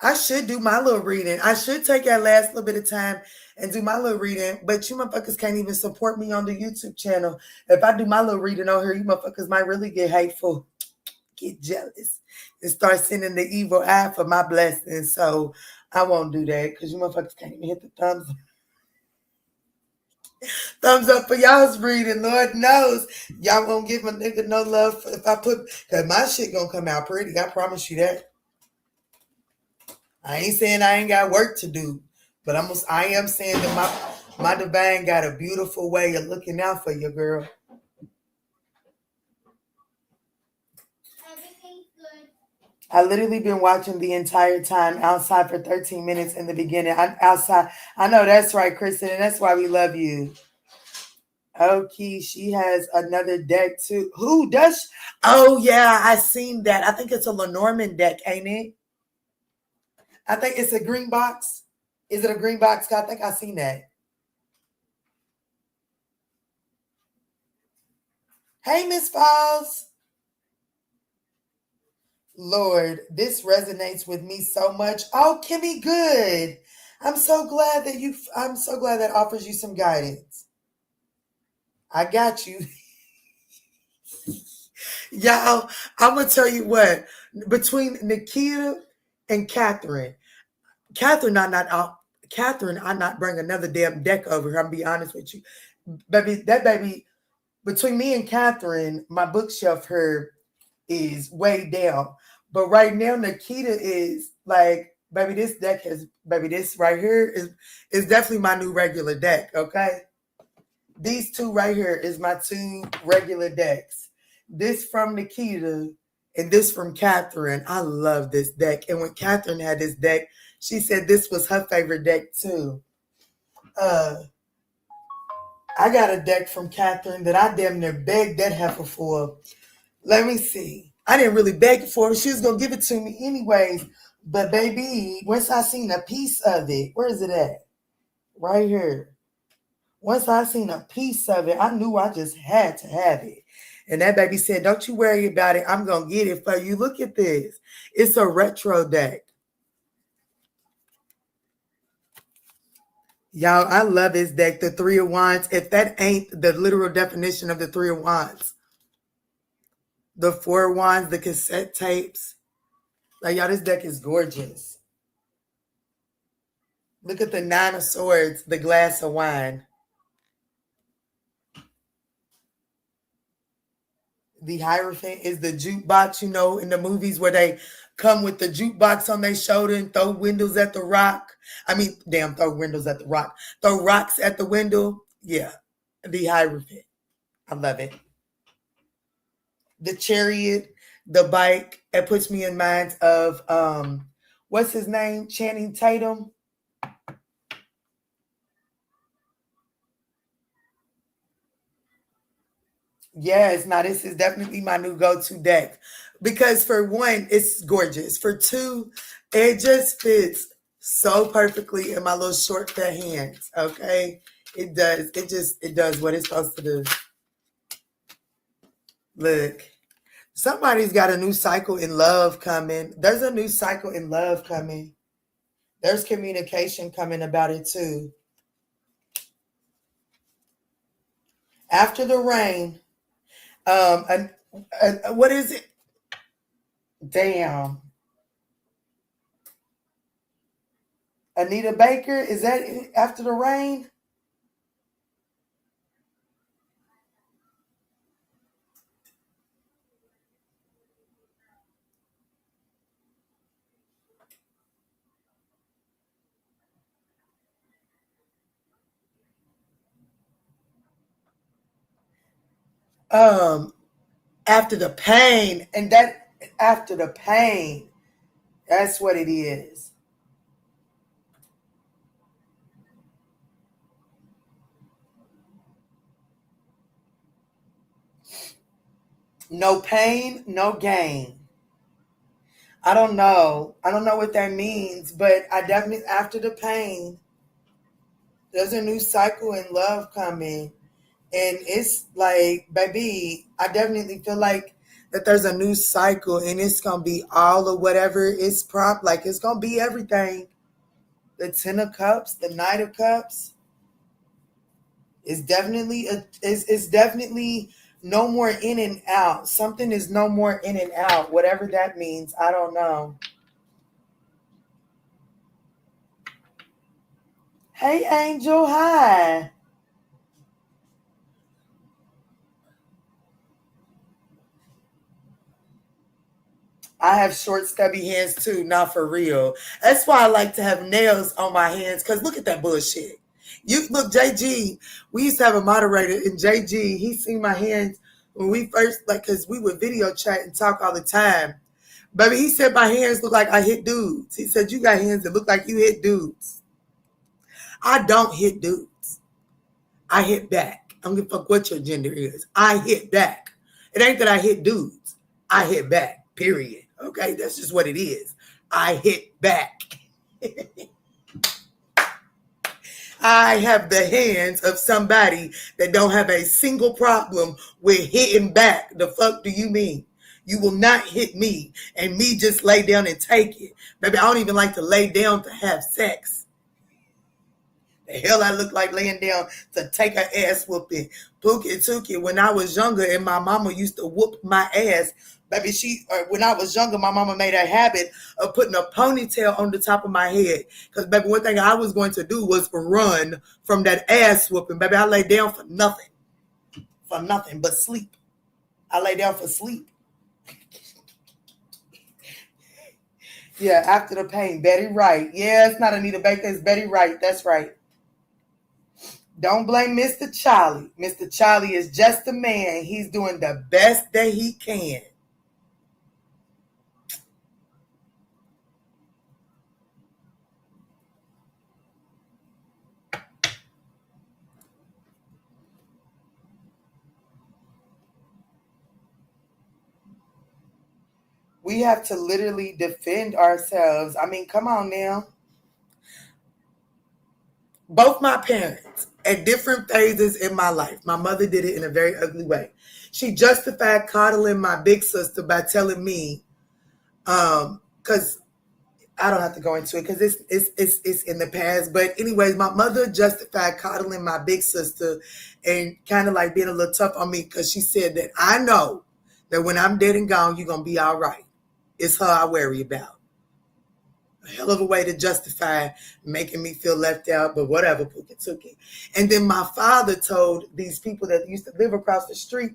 I should do my little reading. I should take that last little bit of time and do my little reading, but you motherfuckers can't even support me on the YouTube channel. If I do my little reading on here, you motherfuckers might really get hateful, get jealous, and start sending the evil eye for my blessings. So I won't do that, because you motherfuckers can't even hit the thumbs up for y'all's reading. Lord knows y'all won't give a nigga no love if I put, because my shit gonna come out pretty. I promise you that. I ain't saying I ain't got work to do, but I am saying that my divine got a beautiful way of looking out for you, girl. Everything's good. I literally been watching the entire time outside for 13 minutes in the beginning. I'm outside. I know that's right, Kristen, and that's why we love you. Okay, she has another deck too. Who does? Oh yeah, I seen that. I think it's a Lenormand deck, ain't it? I think it's a green box. Is it a green box? I think I seen that. Hey, Miss Falls. Lord, this resonates with me so much. Oh, Kimmy, good. I'm so glad that offers you some guidance. I got you. Y'all, I'm going to tell you what. Between Nikita and Catherine, I'm not bring another damn deck over here. I'm be honest with you. Baby, between me and Catherine, my bookshelf here is way down. But right now, Nikita is like, this right here is definitely my new regular deck, okay? These two right here is my two regular decks. This from Nikita and this from Catherine. I love this deck. And when Catherine had this deck, she said this was her favorite deck too. I got a deck from Catherine that I damn near begged that heifer for. Let me see. I didn't really beg for it. She was going to give it to me anyways. But baby, once I seen a piece of it, where is it at? Right here. Once I seen a piece of it, I knew I just had to have it. And that baby said, don't you worry about it. I'm going to get it for you. Look at this. It's a retro deck. Y'all, I love this deck, the Three of Wands. If that ain't the literal definition of the Three of Wands. The Four of Wands, the cassette tapes. Like, y'all, this deck is gorgeous. Look at the Nine of Swords, the glass of wine. The Hierophant is the jukebox, you know, in the movies where they come with the jukebox on their shoulder and throw windows at the rock. I mean, damn, throw windows at the rock. Throw rocks at the window. Yeah, the Hierophant. I love it. The Chariot, the bike. It puts me in mind of, what's his name? Channing Tatum. Yes, now this is definitely my new go-to deck because for one, it's gorgeous. For two, it just fits so perfectly in my little short fat hands. Okay, it does. It does what it's supposed to do. Look, somebody's got a new cycle in love coming. There's a new cycle in love coming. There's communication coming about it too. After the rain, and what is it? Damn. Anita Baker, is that After the Rain? After the pain, and that after the pain, that's what it is. No pain, no gain. I don't know. I don't know what that means, but I definitely, after the pain, there's a new cycle in love coming. And it's like, baby, I definitely feel like that there's a new cycle and it's going to be all of whatever is prompt. Like, it's going to be everything. The Ten of Cups, the Knight of Cups. It's definitely no more in and out. Something is no more in and out. Whatever that means, I don't know. Hey, Angel, hi. I have short, stubby hands too, not for real. That's why I like to have nails on my hands, because look at that bullshit. You look, JG, we used to have a moderator, and JG, he seen my hands when we first, like, because we would video chat and talk all the time. Baby, he said my hands look like I hit dudes. He said, you got hands that look like you hit dudes. I don't hit dudes. I hit back. I don't give a fuck what your gender is. I hit back. It ain't that I hit dudes. I hit back, period. Okay, that's just what it is. I hit back. I have the hands of somebody that don't have a single problem with hitting back. The fuck do you mean? You will not hit me and me just lay down and take it. Baby, I don't even like to lay down to have sex. The hell I look like laying down to take an ass whooping. Pookie Tookie, when I was younger and my mama used to whoop my ass, baby, when I was younger, my mama made a habit of putting a ponytail on the top of my head. Because, baby, one thing I was going to do was run from that ass whooping. Baby, I lay down for nothing. For nothing but sleep. I lay down for sleep. Yeah, after the pain. Betty Wright. Yeah, it's not Anita Baker. It's Betty Wright. That's right. Don't blame Mr. Charlie. Mr. Charlie is just a man. He's doing the best that he can. we have to literally defend ourselves. I mean, come on now. Both my parents, at different phases in my life, my mother did it in a very ugly way. She justified coddling my big sister by telling me, because I don't have to go into it because it's in the past. But anyways, my mother justified coddling my big sister and kind of like being a little tough on me because she said that I know that when I'm dead and gone, you're going to be all right. It's her I worry about. A hell of a way to justify making me feel left out, but whatever, Pookie took it. And then my father told these people that used to live across the street,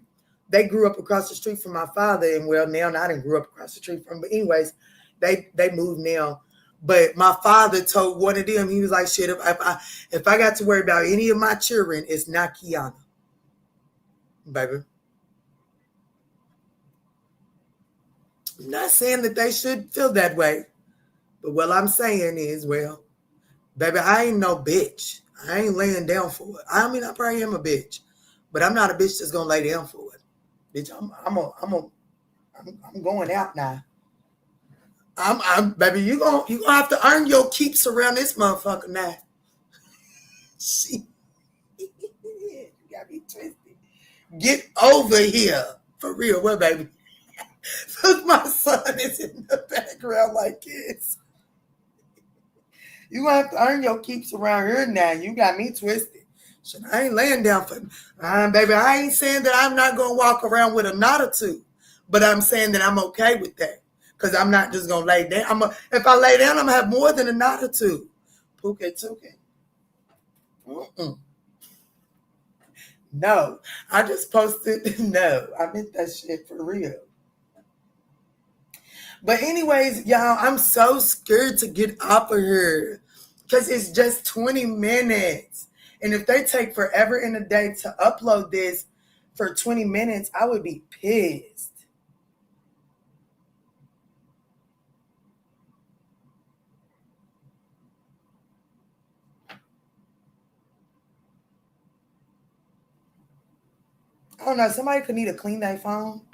they grew up across the street from my father, and well, now I didn't grow up across the street from, but anyways, they moved now. But my father told one of them, he was like, shit, if I got to worry about any of my children, it's not Kiana. Baby. I'm not saying that they should feel that way. But what I'm saying is, well, baby, I ain't no bitch. I ain't laying down for it. I mean, I probably am a bitch, but I'm not a bitch that's gonna lay down for it. Bitch, I'm going out now. Baby, you gonna have to earn your keeps around this motherfucker now. She, you got me twisted. Get over here for real, what, baby? Look, my son is in the background like this. You gonna have to earn your keeps around here now. You got me twisted. So I ain't laying down for baby. I ain't saying that I'm not gonna walk around with a knot or two, but I'm saying that I'm okay with that because I'm not just gonna lay down. If I lay down, I'm gonna have more than a knot or two. Pookie. No, I just posted. No, I meant that shit for real. But anyways, y'all, I'm so scared to get off of here because it's just 20 minutes. And if they take forever in a day to upload this for 20 minutes, I would be pissed. I don't know. Somebody could need to clean their phone.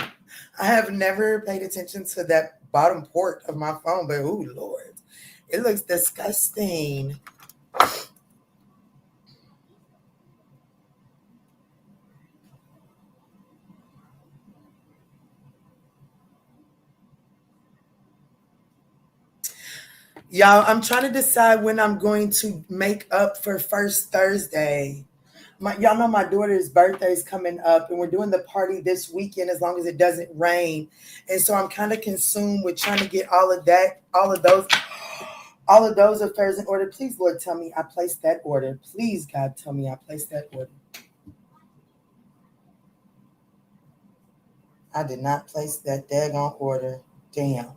I have never paid attention to that bottom port of my phone, but oh Lord, it looks disgusting. Y'all, I'm trying to decide when I'm going to make up for First Thursday. Y'all know my daughter's birthday is coming up, and we're doing the party this weekend as long as it doesn't rain. And so I'm kind of consumed with trying to get all of those affairs in order. Please, Lord, tell me I placed that order. Please, God, tell me I placed that order. I did not place that daggone order. Damn.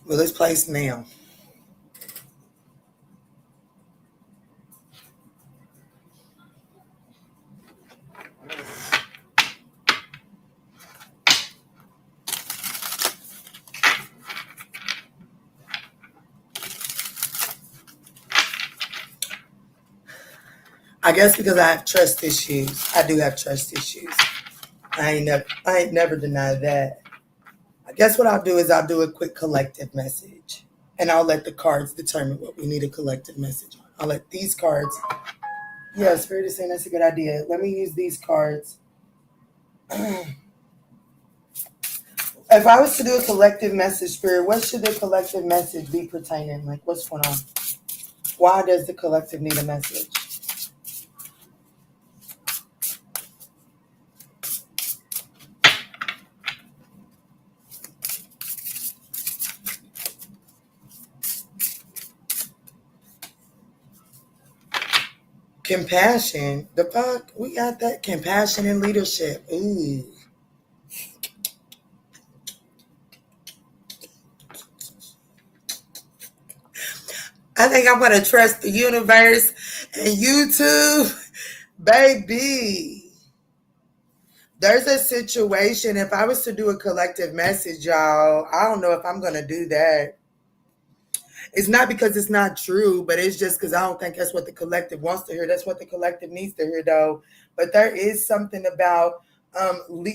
Well, it's placed now. I guess because I have trust issues. I do have trust issues. I ain't never denied that. I guess what I'll do is I'll do a quick collective message. And I'll let the cards determine what we need a collective message on. I'll let these cards. Yeah, Spirit is saying that's a good idea. Let me use these cards. If I was to do a collective message, Spirit, what should the collective message be pertaining? Like, what's going on? Why does the collective need a message? Compassion. The fuck? We got that. Compassion and leadership. Ooh. I think I'm going to trust the universe and YouTube. Baby. There's a situation. If I was to do a collective message, y'all, I don't know if I'm going to do that. It's not because it's not true, but it's just because I don't think that's what the collective wants to hear. That's what the collective needs to hear, though. But there is something about,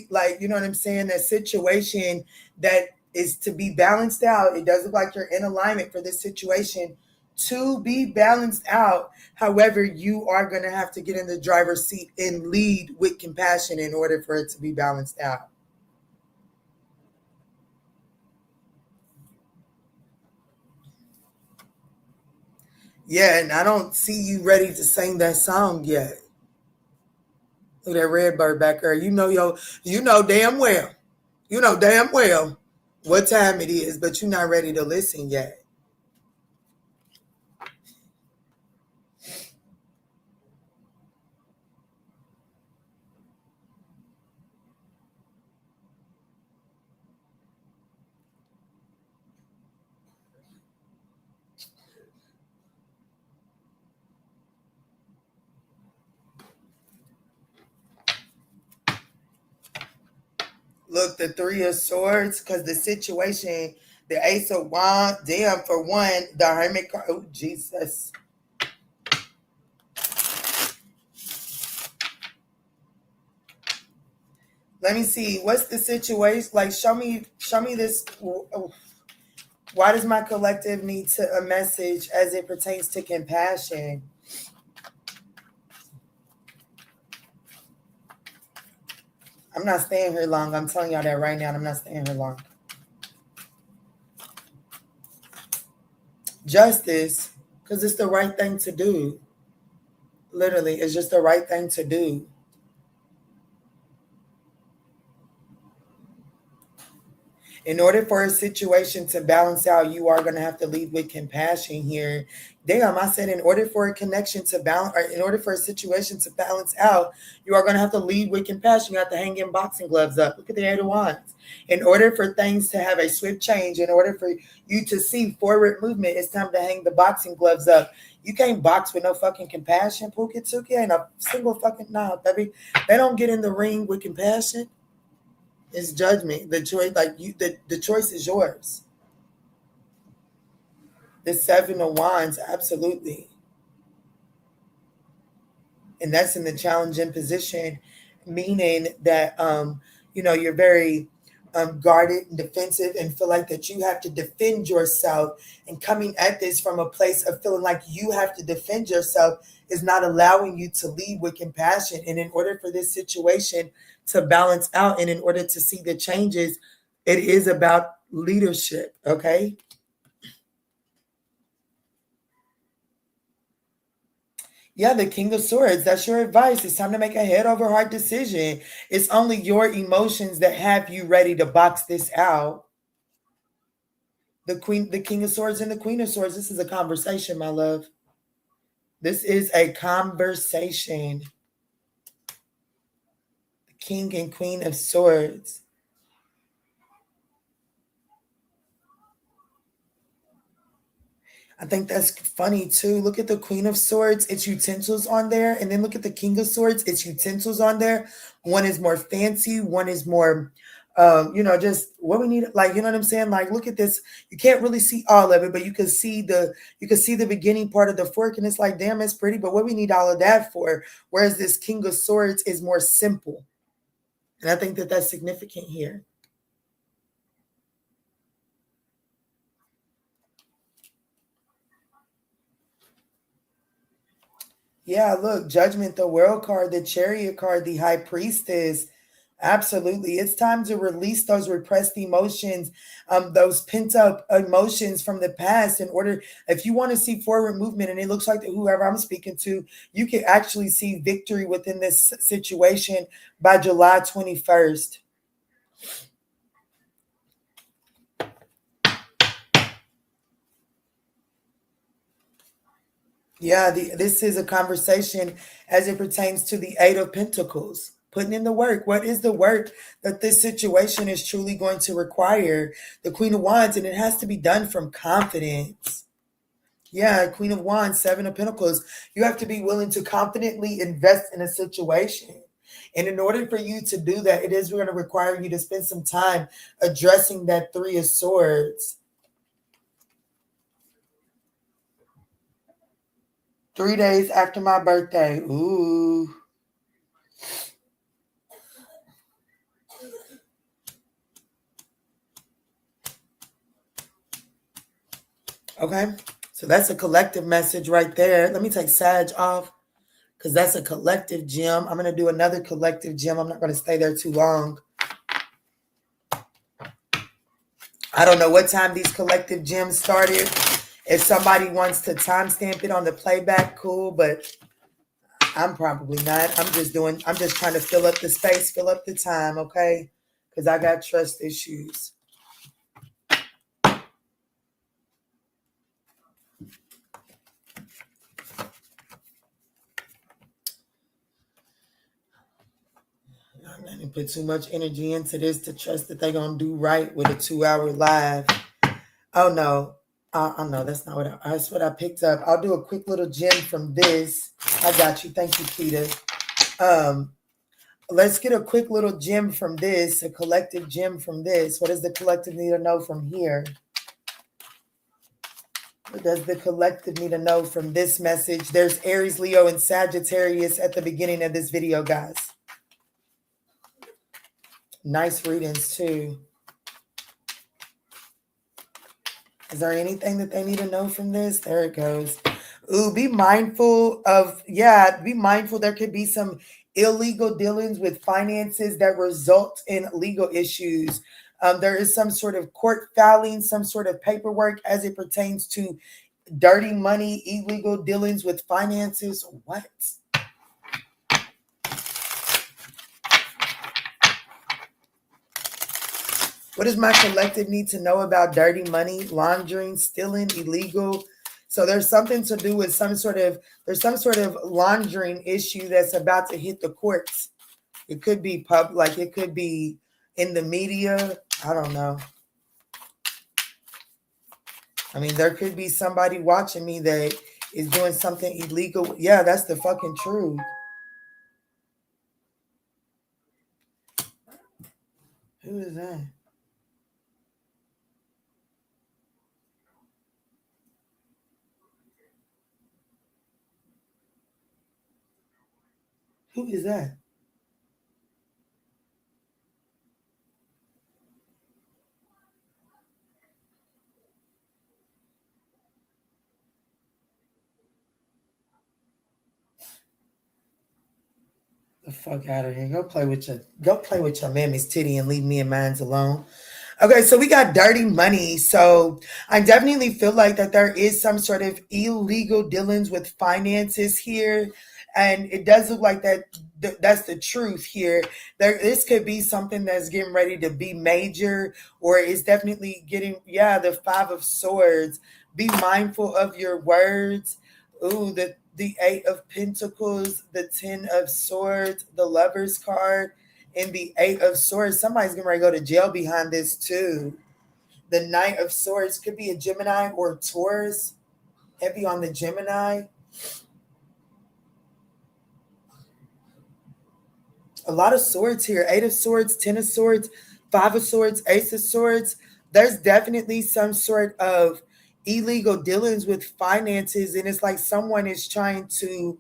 like, you know what I'm saying? That situation that is to be balanced out. It does look like you're in alignment for this situation to be balanced out. However, you are going to have to get in the driver's seat and lead with compassion in order for it to be balanced out. Yeah, and I don't see you ready to sing that song yet. Look at that red bird back there. You know damn well. You know damn well what time it is, but you're not ready to listen yet. Look, the Three of Swords, because the situation, the Ace of Wands, damn, for one, the Hermit card. Oh, Jesus. Let me see. What's the situation? Like, show me this. Why does my collective need a message as it pertains to compassion? I'm not staying here long. I'm telling y'all that right now. I'm not staying here long. Justice, because it's the right thing to do. Literally, it's just the right thing to do. In order for a situation to balance out, you are going to have to lead with compassion here. Damn, I said in order for a connection to balance, or in order for a situation to balance out, you are going to have to lead with compassion. You have to hang your boxing gloves up. Look at the Eight of Wands. In order for things to have a swift change, in order for you to see forward movement, it's time to hang the boxing gloves up. You can't box with no fucking compassion, Pookie Tookie. Ain't a single fucking, nah, baby. They don't get in the ring with compassion. It's judgment. The choice, like you, the choice is yours. The Seven of Wands, absolutely. And that's in the challenging position, meaning that you're very guarded and defensive and feel like that you have to defend yourself, and coming at this from a place of feeling like you have to defend yourself is not allowing you to lead with compassion. And in order for this situation to balance out and in order to see the changes, it is about leadership, okay? Yeah, the King of Swords. That's your advice. It's time to make a head over heart decision. It's only your emotions that have you ready to box this out. The King of Swords and the Queen of Swords. This is a conversation, my love. This is a conversation. The King and Queen of Swords. I think that's funny too. Look at the Queen of Swords, it's utensils on there. And then look at the King of Swords, it's utensils on there. One is more fancy, one is more, just what we need. Like, you know what I'm saying? Like, look at this. You can't really see all of it, but you can see the beginning part of the fork, and it's like, damn, it's pretty. But what we need all of that for? Whereas this King of Swords is more simple. And I think that that's significant here. Yeah, look, Judgment, the World card, the Chariot card, the High Priestess. Absolutely. It's time to release those repressed emotions, those pent up emotions from the past in order, if you want to see forward movement, and it looks like that whoever I'm speaking to, you can actually see victory within this situation by July 21st. Yeah, this is a conversation as it pertains to the Eight of Pentacles. Putting in the work. What is the work that this situation is truly going to require? The Queen of Wands, and it has to be done from confidence. Yeah, Queen of Wands, Seven of Pentacles. You have to be willing to confidently invest in a situation. And in order for you to do that, it is going to require you to spend some time addressing that Three of Swords. 3 days after my birthday. Ooh. Okay. So that's a collective message right there. Let me take Sag off because that's a collective gem. I'm going to do another collective gem. I'm not going to stay there too long. I don't know what time these collective gems started. If somebody wants to timestamp it on the playback, cool, but I'm probably not. I'm just trying to fill up the space, fill up the time, okay? Because I got trust issues. I didn't put too much energy into this to trust that they're going to do right with a 2-hour live. Oh, no. No, that's not that's what I picked up. I'll do a quick little gem from this. I got you. Thank you, Keita. Let's get a quick little gem from this, a collective gem from this. What does the collective need to know from here? What does the collective need to know from this message? There's Aries, Leo, and Sagittarius at the beginning of this video, guys. Nice readings, too. Is there anything that they need to know from this? There it goes. Ooh, be mindful of, be mindful. There could be some illegal dealings with finances that result in legal issues. There is some sort of court filing, some sort of paperwork as it pertains to dirty money, illegal dealings with finances. What? What does my collective need to know about dirty money, laundering, stealing, illegal? So there's something to do with some sort of laundering issue that's about to hit the courts. It could be like it could be in the media. I don't know. I mean, there could be somebody watching me that is doing something illegal. Yeah, that's the fucking truth. Who is that? Who is that? The fuck out of here. Go play with your mammy's titty and leave me and mine's alone. Okay, so we got dirty money. So I definitely feel like that there is some sort of illegal dealings with finances here. And it does look like that's the truth here. This could be something that's getting ready to be major, or it's definitely getting, the Five of Swords. Be mindful of your words. Ooh, the Eight of Pentacles, the Ten of Swords, the Lover's card, and the Eight of Swords. Somebody's going to go to jail behind this too. The Knight of Swords could be a Gemini or Taurus. Heavy on the Gemini. A lot of swords here. Eight of Swords, Ten of Swords, Five of Swords, Ace of Swords. There's definitely some sort of illegal dealings with finances, and it's like someone is trying to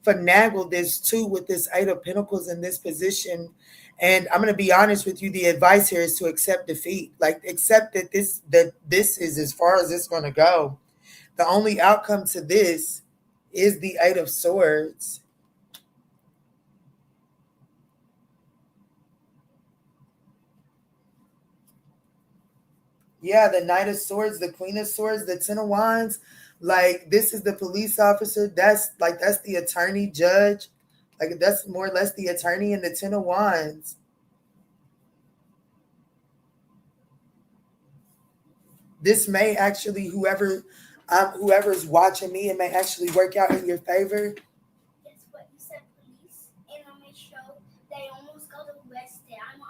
finagle this too with this Eight of Pentacles in this position. And I'm going to be honest with you, the advice here is to accept defeat. Like, accept that this is as far as it's going to go. The only outcome to this is the Eight of Swords. Yeah, the Knight of Swords, the Queen of Swords, the Ten of Wands. Like, this is the police officer. That's the attorney, judge. Like, that's more or less the attorney and the Ten of Wands. This may actually, whoever whoever's watching me, it may actually work out in your favor. Yes, but you said police, and on my show, they almost got arrested. I'm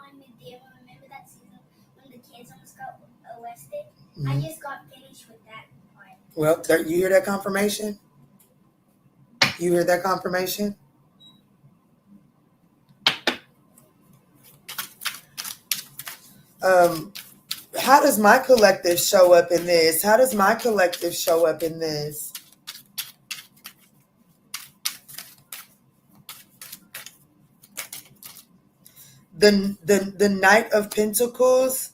there. Remember that season when the kids almost got arrested? Mm-hmm. I just got finished with that part. Well, you hear that confirmation? You hear that confirmation? How does my collective show up in this? How does my collective show up in this? The Knight of Pentacles,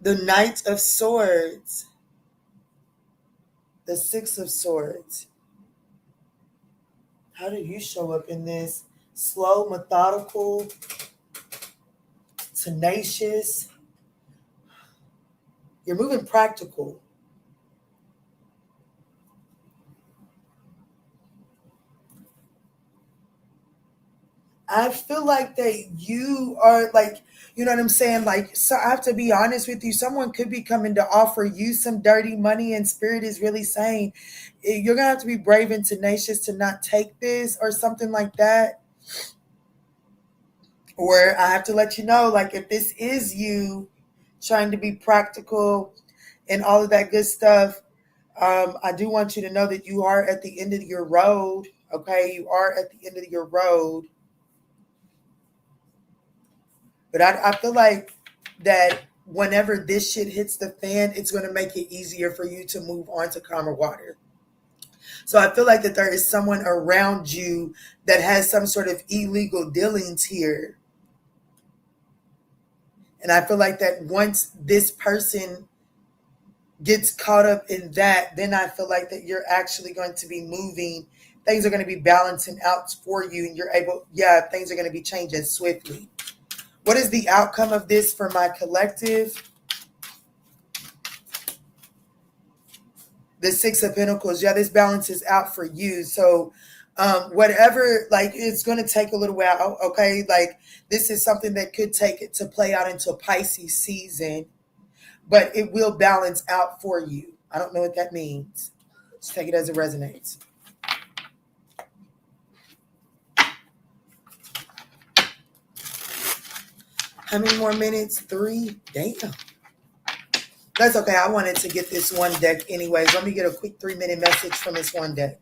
the Knight of Swords, the Six of Swords. How do you show up in this? Slow, methodical, tenacious. You're moving practical. I feel like that you are like, you know what I'm saying? Like, so I have to be honest with you. Someone could be coming to offer you some dirty money, and Spirit is really saying you're going to have to be brave and tenacious to not take this or something like that. Or I have to let you know, like, if this is you trying to be practical and all of that good stuff, I do want you to know that you are at the end of your road. Okay, you are at the end of your road. But I feel like that whenever this shit hits the fan, it's going to make it easier for you to move on to calmer water. So I feel like that there is someone around you that has some sort of illegal dealings here. And I feel like that once this person gets caught up in that, then I feel like that you're actually going to be moving. Things are going to be balancing out for you, and you're able, things are going to be changing swiftly. What is the outcome of this for my collective? The Six of Pentacles. Yeah, this balances out for you. So whatever, like, it's going to take a little while, okay? Like, this is something that could take it to play out into Pisces season, but it will balance out for you. I don't know what that means. Just take it as it resonates. How many more minutes? 3? Damn. That's okay. I wanted to get this one deck anyways. Let me get a quick 3-minute message from this one deck.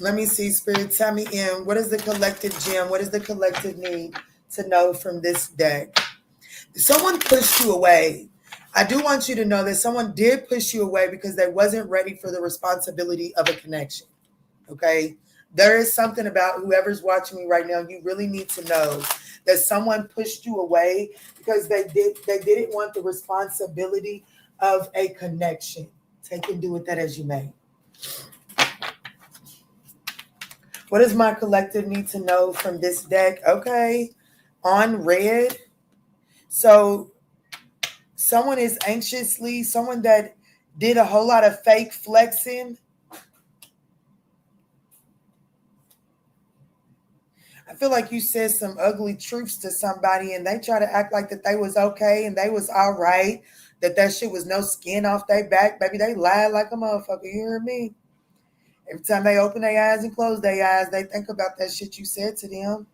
Let me see, Spirit. Tell me in. What is the collective gem? What does the collective need to know from this deck? Someone pushed you away. I do want you to know that someone did push you away because they wasn't ready for the responsibility of a connection. Okay? There is something about whoever's watching me right now. You really need to know that someone pushed you away because they didn't want the responsibility of a connection. Take and do with that as you may. What does my collective need to know from this deck? Okay, on red. So someone is anxiously, someone that did a whole lot of fake flexing. I feel like you said some ugly truths to somebody and they try to act like that they was okay and they was all right, that shit was no skin off their back. Baby, they lied like a motherfucker. You hear me? Every time they open their eyes and close their eyes, they think about that shit you said to them.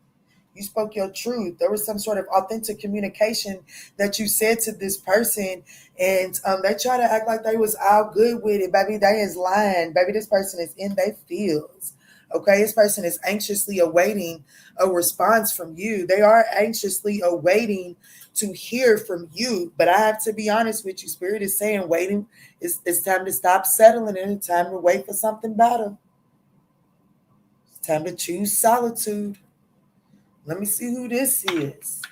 You spoke your truth. There was some sort of authentic communication that you said to this person, and they try to act like they was all good with it. Baby, they is lying. Baby, this person is in their feels. Okay, this person is anxiously awaiting a response from you. They are anxiously awaiting to hear from you. But I have to be honest with you. Spirit is saying waiting. It's time to stop settling and it's time to wait for something better. It's time to choose solitude. Let me see who this is.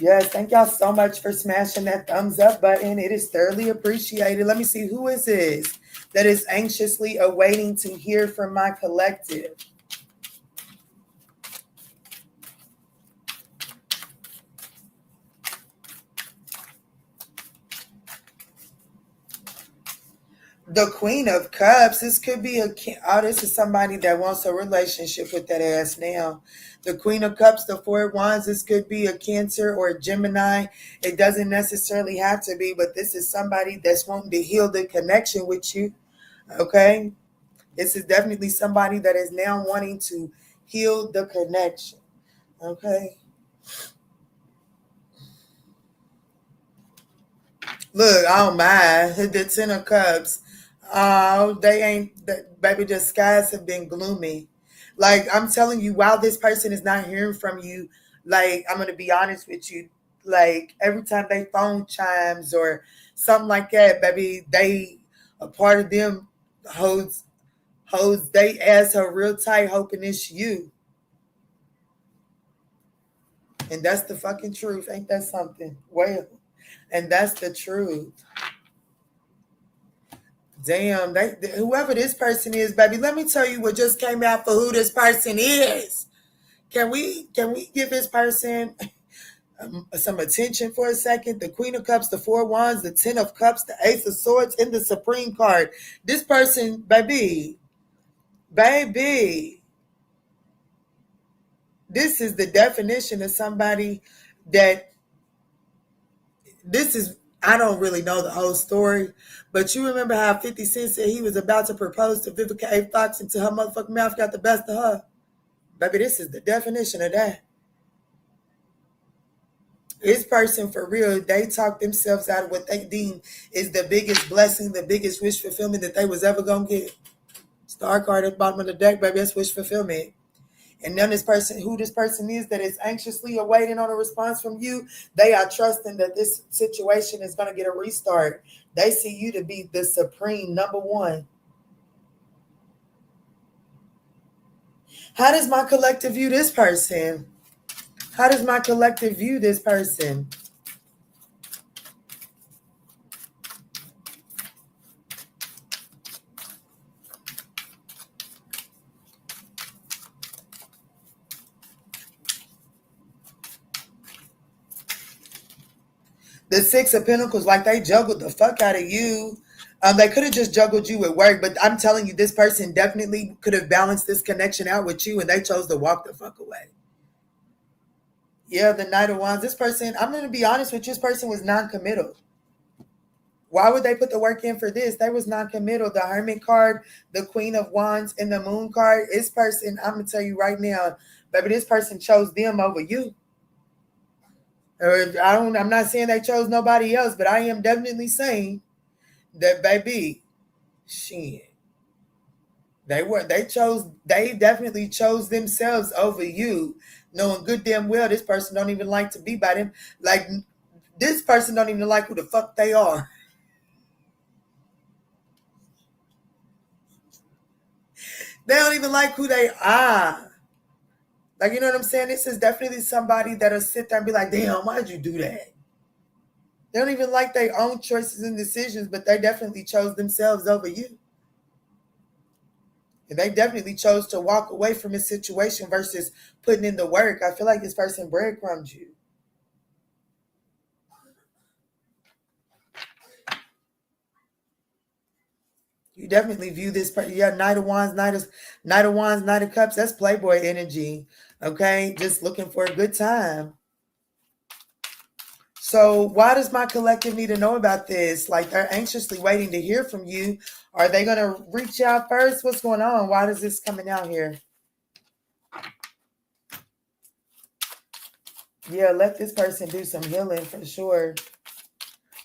Yes, thank y'all so much for smashing that thumbs up button. It is thoroughly appreciated. Let me see, who is this that is anxiously awaiting to hear from my collective? The Queen of Cups. This could be this is somebody that wants a relationship with that ass now. The Queen of Cups, the Four of Wands. This could be a Cancer or a Gemini. It doesn't necessarily have to be, but this is somebody that's wanting to heal the connection with you. Okay, this is definitely somebody that is now wanting to heal the connection. Okay. Look, I don't mind. The Ten of Cups. Oh, they ain't, baby, the skies have been gloomy. Like, I'm telling you, while this person is not hearing from you, like, I'm going to be honest with you. Like, every time they phone chimes or something like that, baby, a part of them holds they ass her real tight, hoping it's you. And that's the fucking truth. Ain't that something? Well, and that's the truth. Damn, whoever this person is, baby, let me tell you what just came out for who this person is. Can we give this person some attention for a second? The Queen of Cups, the Four of Wands, the Ten of Cups, the Ace of Swords, and the Supreme card. This person, baby, this is the definition of somebody that I don't really know the whole story, but you remember how 50 Cent said he was about to propose to Vivica A. Fox until her motherfucking mouth got the best of her? Baby, this is the definition of that. This person, for real, they talk themselves out of what they deem is the biggest blessing, the biggest wish fulfillment that they was ever going to get. Star card at the bottom of the deck, baby, that's wish fulfillment. And then who this person is that is anxiously awaiting on a response from you, they are trusting that this situation is going to get a restart. They see you to be the supreme number one. How does my collective view this person? How does my collective view this person? The Six of Pentacles, like they juggled the fuck out of you. They could have just juggled you at work, but I'm telling you, this person definitely could have balanced this connection out with you, and they chose to walk the fuck away. Yeah, the Knight of Wands. This person, I'm going to be honest with you, this person was non-committal. Why would they put the work in for this? They was non-committal. The Hermit card, the Queen of Wands, and the Moon card. This person, I'm going to tell you right now, baby, this person chose them over you. I'm not saying they chose nobody else, but I am definitely saying that, baby, shit. They definitely chose themselves over you, knowing good damn well this person don't even like to be by them. Like, this person don't even like who the fuck they are. They don't even like who they are. Like, you know what I'm saying? This is definitely somebody that'll sit there and be like, damn, why'd you do that? They don't even like their own choices and decisions, but they definitely chose themselves over you. And they definitely chose to walk away from a situation versus putting in the work. I feel like this person breadcrumbed you. You definitely view this person. Yeah, Knight of Wands, Knight of Wands, Knight of Cups. That's Playboy energy. Okay, just looking for a good time. So why does my collective need to know about this? Like, they're anxiously waiting to hear from you. Are they going to reach out first? What's going on? Why is this coming out here? Yeah, let this person do some healing for sure.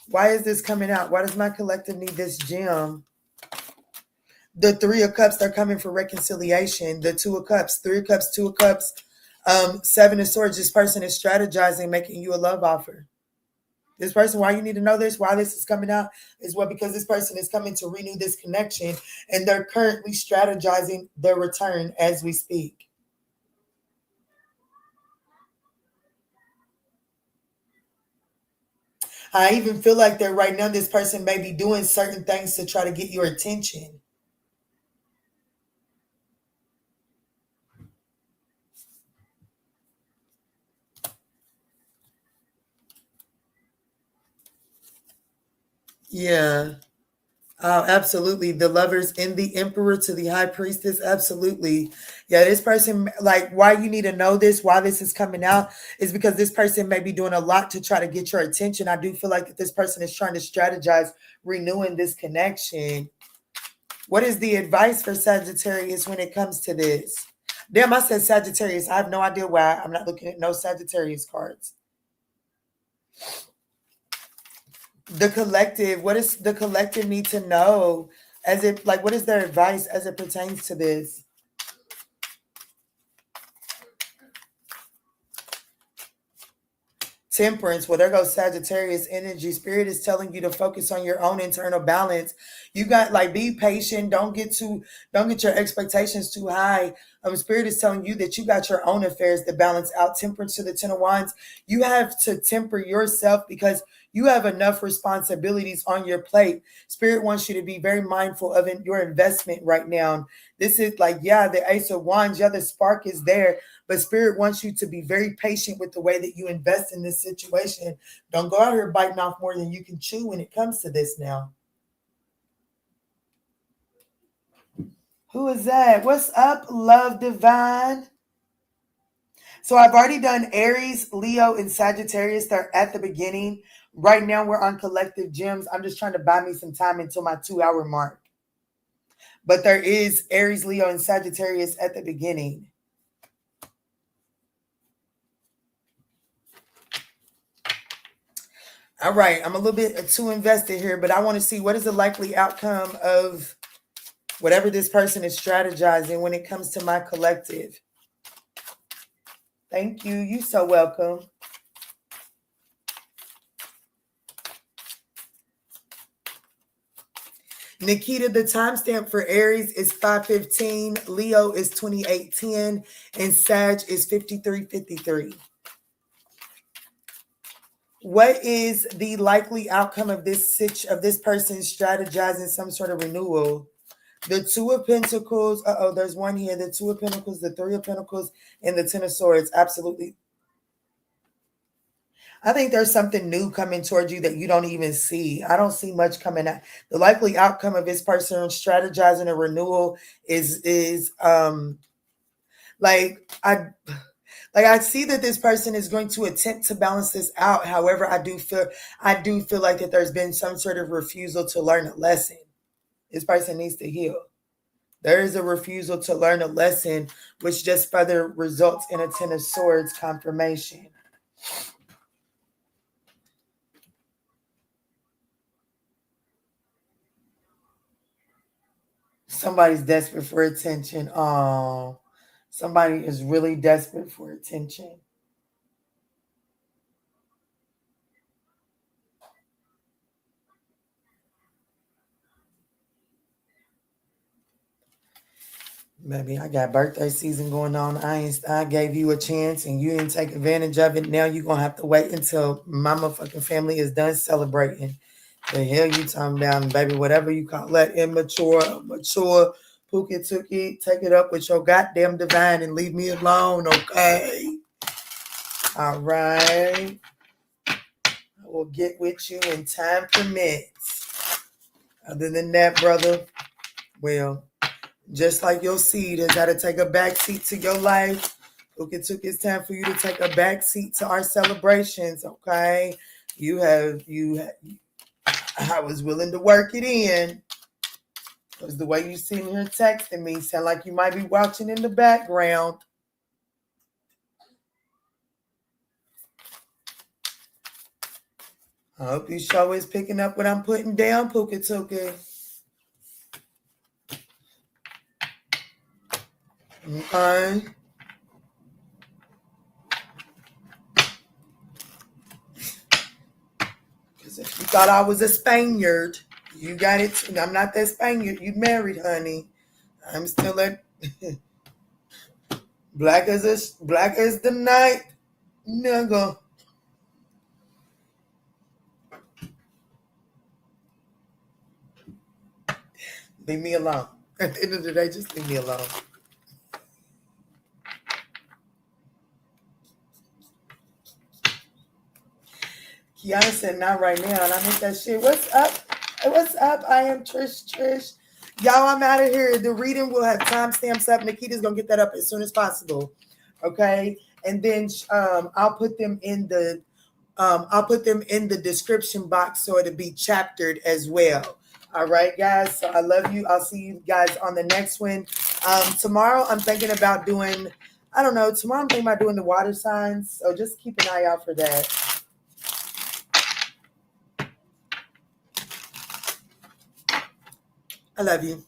Why is this coming out? Why does my collective need this gem? The Three of Cups, they're coming for reconciliation. The Two of Cups, Three of Cups, Two of Cups, Seven of Swords. This person is strategizing, making you a love offer. This person, why you need to know this, why this is coming out, is because this person is coming to renew this connection, and they're currently strategizing their return as we speak. I even feel like that right now this person may be doing certain things to try to get your attention. Yeah. Oh, absolutely. The lovers in the emperor to the high priestess. Absolutely. Yeah, this person, like, why you need to know this, why this is coming out, is because this person may be doing a lot to try to get your attention. I do feel like that this person is trying to strategize renewing this connection. What is the advice for Sagittarius when it comes to this? Damn, I said Sagittarius. I have no idea why. I'm not looking at no Sagittarius cards. The collective, what does the collective need to know as it, like, what is their advice as it pertains to this? Temperance, well, there goes Sagittarius energy. Spirit is telling you to focus on your own internal balance. You got, like, be patient. Don't get your expectations too high. Spirit is telling you that you got your own affairs to balance out. Temperance to the Ten of Wands. You have to temper yourself because you have enough responsibilities on your plate. Spirit wants you to be very mindful of your investment right now. This is like, yeah, the Ace of Wands, yeah, the spark is there. But Spirit wants you to be very patient with the way that you invest in this situation. Don't go out here biting off more than you can chew when it comes to this now. Who is that? What's up, Love Divine? So I've already done Aries, Leo, and Sagittarius. They're at the beginning. Right now we're on collective gems. I'm just trying to buy me some time until my 2-hour mark. But there is Aries, Leo, and Sagittarius at the beginning. All right, I'm a little bit too invested here, but I want to see what is the likely outcome of whatever this person is strategizing when it comes to my collective. Thank you. You're so welcome. Nikita, the timestamp for Aries is 5:15, Leo is 28:10, and Sag is 53:53. What is the likely outcome of this person strategizing some sort of renewal? The Two of Pentacles. There's one here. The Two of Pentacles, the Three of Pentacles, and the Ten of Swords. Absolutely. I think there's something new coming towards you that you don't even see. I don't see much coming out. The likely outcome of this person strategizing a renewal is I see that this person is going to attempt to balance this out. However, I do feel like that there's been some sort of refusal to learn a lesson. This person needs to heal. There is a refusal to learn a lesson, which just further results in a Ten of Swords confirmation. Somebody's desperate for attention. Oh, somebody is really desperate for attention. Baby, I got birthday season going on. I gave you a chance and you didn't take advantage of it. Now you're going to have to wait until my motherfucking family is done celebrating. The hell you talking about, baby? Whatever you call that, immature, mature, pookie tookie, take it up with your goddamn divine and leave me alone, okay? All right. I will get with you when time permits. Other than that, brother, well, just like your seed has got to take a back seat to your life, pookie tookie, it's time for you to take a back seat to our celebrations, okay? I was willing to work it in. Because the way you sitting here texting me sound like you might be watching in the background. I hope you show is picking up what I'm putting down, Pookie Tookie. Okay. Because if you thought I was a Spaniard, you got it too. I'm not that Spaniard. You married, honey. I'm still at black as the night, nigga. Leave me alone. At the end of the day, just leave me alone. Kiana said, not right now. And I hate that shit. What's up, What's up? I am Trish. Y'all, I'm out of here. The reading will have timestamps up. Nikita's gonna get that up as soon as possible. Okay, and then I'll put them in the description box so it'll be chaptered as well. All right, guys. So I love you. I'll see you guys on the next one. Tomorrow I'm thinking about doing. I don't know. Tomorrow I'm thinking about doing the water signs. So just keep an eye out for that. I love you.